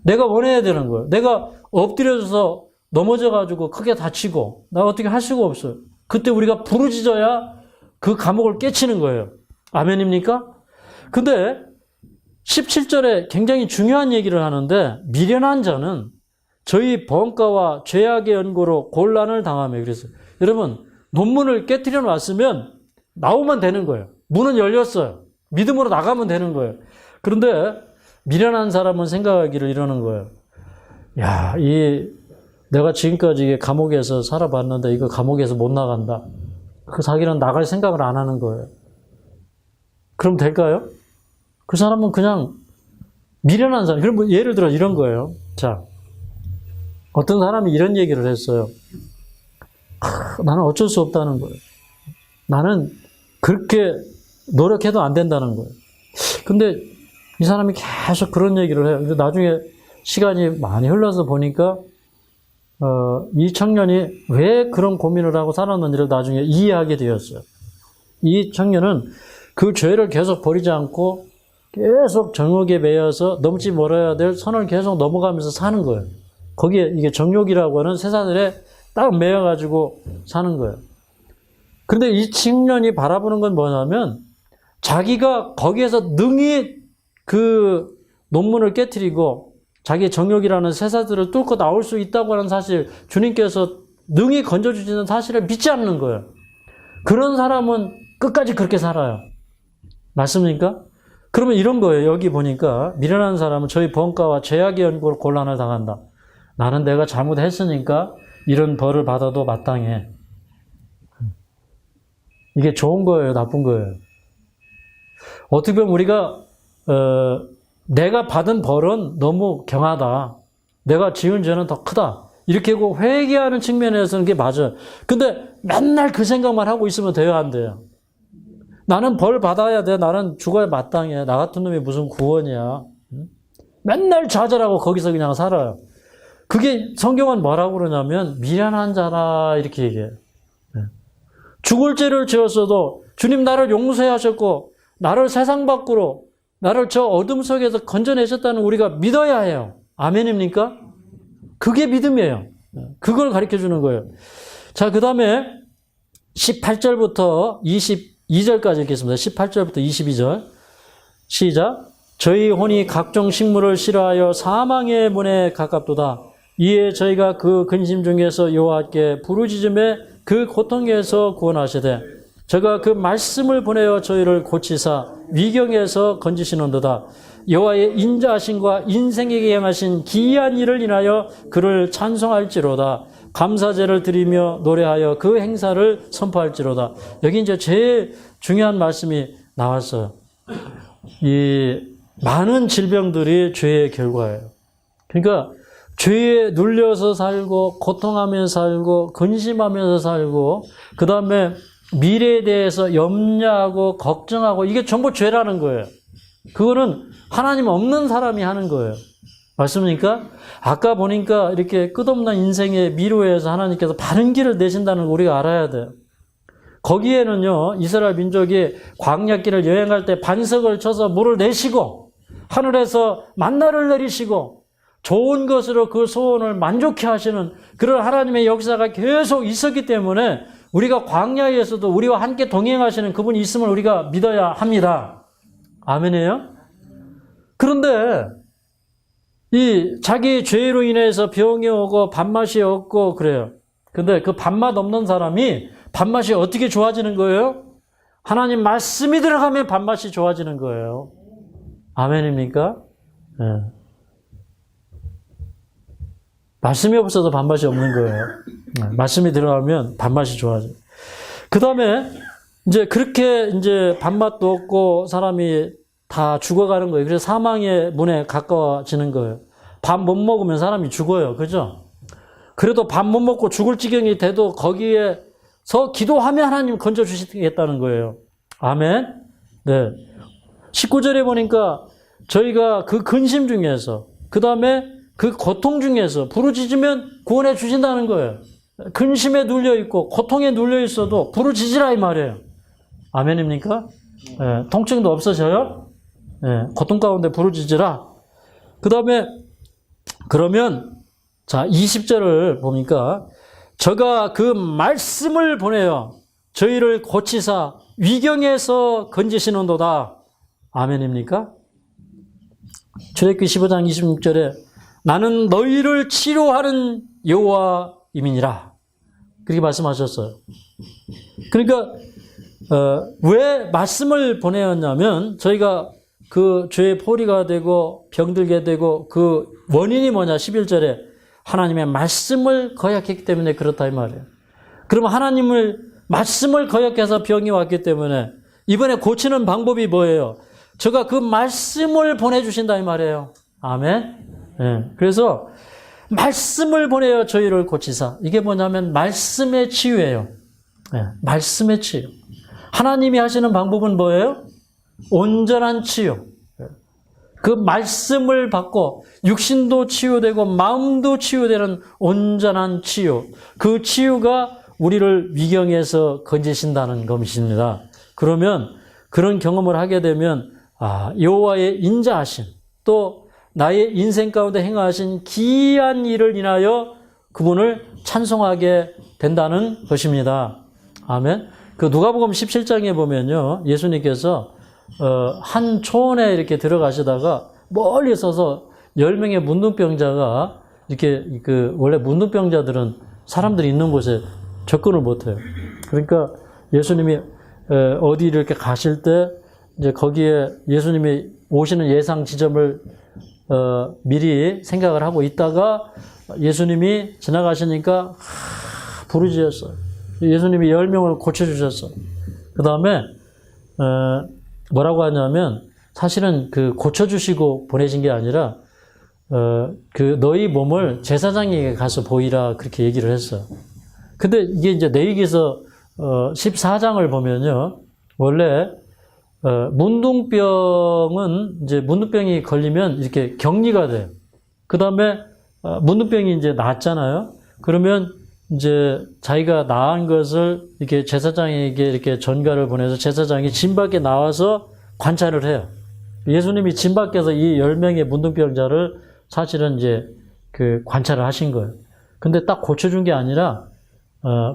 내가 원해야 되는 거예요. 내가 엎드려져서 넘어져가지고 크게 다치고 나 어떻게 할 수가 없어요. 그때 우리가 부르짖어야 그 감옥을 깨치는 거예요. 아멘입니까? 근데 17절에 굉장히 중요한 얘기를 하는데, 미련한 자는 저희 번가와 죄악의 연고로 곤란을 당하며. 그래서 여러분, 논문을 깨뜨려 놨으면 나오면 되는 거예요. 문은 열렸어요. 믿음으로 나가면 되는 거예요. 그런데 미련한 사람은 생각하기를 이러는 거예요. 야, 내가 지금까지 이게 감옥에서 살아봤는데 이거 감옥에서 못 나간다. 그 자기는 나갈 생각을 안 하는 거예요. 그럼 될까요? 그 사람은 그냥 미련한 사람. 그럼 예를 들어 이런 거예요. 자, 어떤 사람이 이런 얘기를 했어요. 나는 어쩔 수 없다는 거예요. 나는 그렇게 노력해도 안 된다는 거예요. 근데 이 사람이 계속 그런 얘기를 해요. 근데 나중에 시간이 많이 흘러서 보니까 이 청년이 왜 그런 고민을 하고 살았는지를 나중에 이해하게 되었어요. 이 청년은 그 죄를 계속 버리지 않고 계속 정욕에 매여서 넘지 말아야 될 선을 계속 넘어가면서 사는 거예요. 거기에 이게 정욕이라고 하는 쇠사슬에 딱 매여가지고 사는 거예요. 그런데 이 청년이 바라보는 건 뭐냐면 자기가 거기에서 능히 그 논문을 깨트리고 자기의 정욕이라는 쇠사슬을 뚫고 나올 수 있다고 하는 사실, 주님께서 능히 건져주시는 사실을 믿지 않는 거예요. 그런 사람은 끝까지 그렇게 살아요. 맞습니까? 그러면 이런 거예요. 여기 보니까 미련한 사람은 저희 번가와 죄악의 연고로 곤란을 당한다. 나는 내가 잘못했으니까 이런 벌을 받아도 마땅해. 이게 좋은 거예요, 나쁜 거예요? 어떻게 보면 우리가 내가 받은 벌은 너무 경하다. 내가 지은 죄는 더 크다. 이렇게 하고 회개하는 측면에서는 그게 맞아요. 근데 맨날 그 생각만 하고 있으면 돼요, 안 돼요? 나는 벌 받아야 돼. 나는 죽어야 마땅해. 나 같은 놈이 무슨 구원이야. 맨날 좌절하고 거기서 그냥 살아요. 그게 성경은 뭐라고 그러냐면 미련한 자라 이렇게 얘기해요. 죽을 죄를 지었어도 주님 나를 용서하셨고 나를 세상 밖으로 나를 저 어둠 속에서 건져내셨다는 우리가 믿어야 해요. 아멘입니까? 그게 믿음이에요. 그걸 가르쳐주는 거예요. 자, 그 다음에 18절부터 22절까지 읽겠습니다. 18절부터 22절. 시작. 저희 혼이 각종 식물을 싫어하여 사망의 문에 가깝도다. 이에 저희가 그 근심 중에서 여호와께 부르짖음에 그 고통에서 구원하시되 저가 그 말씀을 보내어 저희를 고치사 위경에서 건지시는도다. 여호와의 인자하심과 인생에게 행하신 기이한 일을 인하여 그를 찬송할지로다. 감사제를 드리며 노래하여 그 행사를 선포할지로다. 여기 이제 제일 중요한 말씀이 나왔어요. 이 많은 질병들이 죄의 결과예요. 그러니까 죄에 눌려서 살고 고통하면서 살고 근심하면서 살고 그 다음에 미래에 대해서 염려하고 걱정하고 이게 전부 죄라는 거예요. 그거는 하나님 없는 사람이 하는 거예요. 맞습니까? 아까 보니까 이렇게 끝없는 인생의 미로에서 하나님께서 바른 길을 내신다는 거 우리가 알아야 돼요. 거기에는요, 이스라엘 민족이 광야길을 여행할 때 반석을 쳐서 물을 내시고 하늘에서 만나를 내리시고 좋은 것으로 그 소원을 만족해 하시는 그런 하나님의 역사가 계속 있었기 때문에 우리가 광야에서도 우리와 함께 동행하시는 그분이 있음을 우리가 믿어야 합니다. 아멘이에요? 그런데 이 자기 죄로 인해서 병이 오고 밥맛이 없고 그래요. 근데 그 밥맛 없는 사람이 밥맛이 어떻게 좋아지는 거예요? 하나님 말씀이 들어가면 밥맛이 좋아지는 거예요. 아멘입니까? 네. 말씀이 없어서 밥맛이 없는 거예요. 말씀이 들어가면 밥맛이 좋아져요. 그 다음에 이제 그렇게 이제 밥맛도 없고 사람이 다 죽어가는 거예요. 그래서 사망의 문에 가까워지는 거예요. 밥 못 먹으면 사람이 죽어요. 그죠? 그래도 밥 못 먹고 죽을 지경이 돼도 거기에서 기도하면 하나님 건져주시겠다는 거예요. 아멘? 네. 19절에 보니까 저희가 그 근심 중에서, 그 다음에 그 고통 중에서 부르짖으면 구원해 주신다는 거예요. 근심에 눌려있고 고통에 눌려있어도 부르짖으라 이 말이에요. 아멘입니까? 네. 통증도 없어져요? 네. 고통 가운데 부르짖으라. 그 다음에 그러면 자 20절을 보니까 저가 그 말씀을 보내요. 저희를 고치사 위경에서 건지시는도다. 아멘입니까? 출애굽기 15장 26절에 나는 너희를 치료하는 여호와임이니라. 그렇게 말씀하셨어요. 그러니까 왜 말씀을 보내었냐면 저희가 그 죄의 포리가 되고 병들게 되고 그 원인이 뭐냐? 11절에 하나님의 말씀을 거역했기 때문에 그렇다 이 말이에요. 그러면 말씀을 거역해서 병이 왔기 때문에 이번에 고치는 방법이 뭐예요? 제가 그 말씀을 보내주신다 이 말이에요. 아멘. 네. 그래서 말씀을 보내어 저희를 고치사. 이게 뭐냐면 말씀의 치유예요. 네. 말씀의 치유. 하나님이 하시는 방법은 뭐예요? 온전한 치유. 그 말씀을 받고 육신도 치유되고 마음도 치유되는 온전한 치유. 그 치유가 우리를 위경에서 건지신다는 것입니다. 그러면 그런 경험을 하게 되면 여호와의 인자하심 또 나의 인생 가운데 행하신 기이한 일을 인하여 그분을 찬송하게 된다는 것입니다. 아멘. 그 누가복음 17장에 보면요. 예수님께서 한 초원에 이렇게 들어가시다가 멀리 서서 10명의 문둥병자가 이렇게 원래 문둥병자들은 사람들이 있는 곳에 접근을 못 해요. 그러니까 예수님이 어디 이렇게 가실 때 이제 거기에 예수님이 오시는 예상 지점을 미리 생각을 하고 있다가 예수님이 지나가시니까 부르짖었어요. 예수님이 10명을 고쳐주셨어요. 그 다음에 뭐라고 하냐면 사실은 그 고쳐주시고 보내신 게 아니라 그 너희 몸을 제사장에게 가서 보이라 그렇게 얘기를 했어요. 근데 이게 이제 레위기서 14장을 보면요. 원래 문둥병은 이제 문둥병이 걸리면 이렇게 격리가 돼요. 그 다음에 문둥병이 이제 낫잖아요. 그러면 이제 자기가 나은 것을 이렇게 제사장에게 이렇게 전가를 보내서 제사장이 진 밖에 나와서 관찰을 해요. 예수님이 진 밖에서 이 10명의 문둥병자를 사실은 이제 그 관찰을 하신 거예요. 근데 딱 고쳐준 게 아니라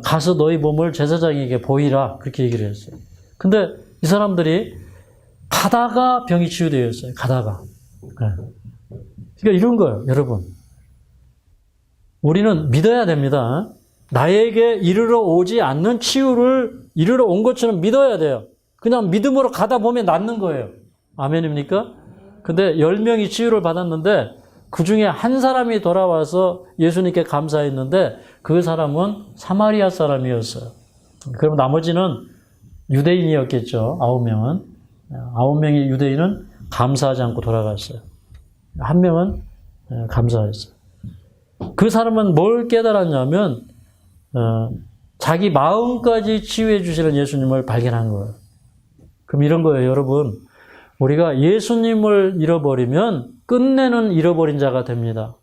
가서 너희 몸을 제사장에게 보이라 그렇게 얘기를 했어요. 근데 이 사람들이 가다가 병이 치유되어 있어요. 가다가. 그러니까 이런 거예요, 여러분. 우리는 믿어야 됩니다. 나에게 이르러 오지 않는 치유를 이르러 온 것처럼 믿어야 돼요. 그냥 믿음으로 가다 보면 낫는 거예요. 아멘입니까? 근데 10명이 치유를 받았는데 그 중에 한 사람이 돌아와서 예수님께 감사했는데 그 사람은 사마리아 사람이었어요. 그럼 나머지는 유대인이었겠죠. 9명은. 9명의 유대인은 감사하지 않고 돌아갔어요. 한 명은 감사했어요. 그 사람은 뭘 깨달았냐면 자기 마음까지 치유해 주시는 예수님을 발견한 거예요. 그럼 이런 거예요, 여러분. 우리가 예수님을 잃어버리면 끝내는 잃어버린 자가 됩니다.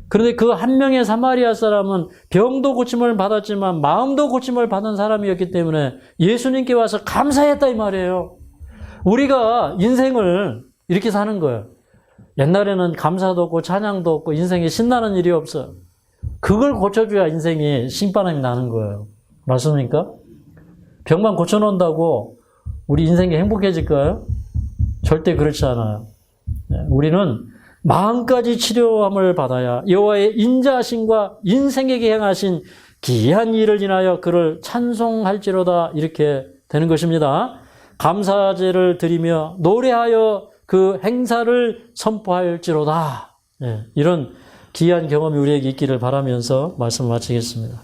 그런데 그 한 명의 사마리아 사람은 병도 고침을 받았지만 마음도 고침을 받은 사람이었기 때문에 예수님께 와서 감사했다 이 말이에요. 우리가 인생을 이렇게 사는 거예요. 옛날에는 감사도 없고 찬양도 없고 인생에 신나는 일이 없어요. 그걸 고쳐줘야 인생이 신바람이 나는 거예요. 맞습니까? 병만 고쳐놓는다고 우리 인생이 행복해질까요? 절대 그렇지 않아요. 우리는 마음까지 치료함을 받아야 여호와의 인자하심과 인생에게 행하신 기이한 일을 인하여 그를 찬송할지로다 이렇게 되는 것입니다. 감사제를 드리며 노래하여 그 행사를 선포할지로다. 이런 기이한 경험이 우리에게 있기를 바라면서 말씀을 마치겠습니다.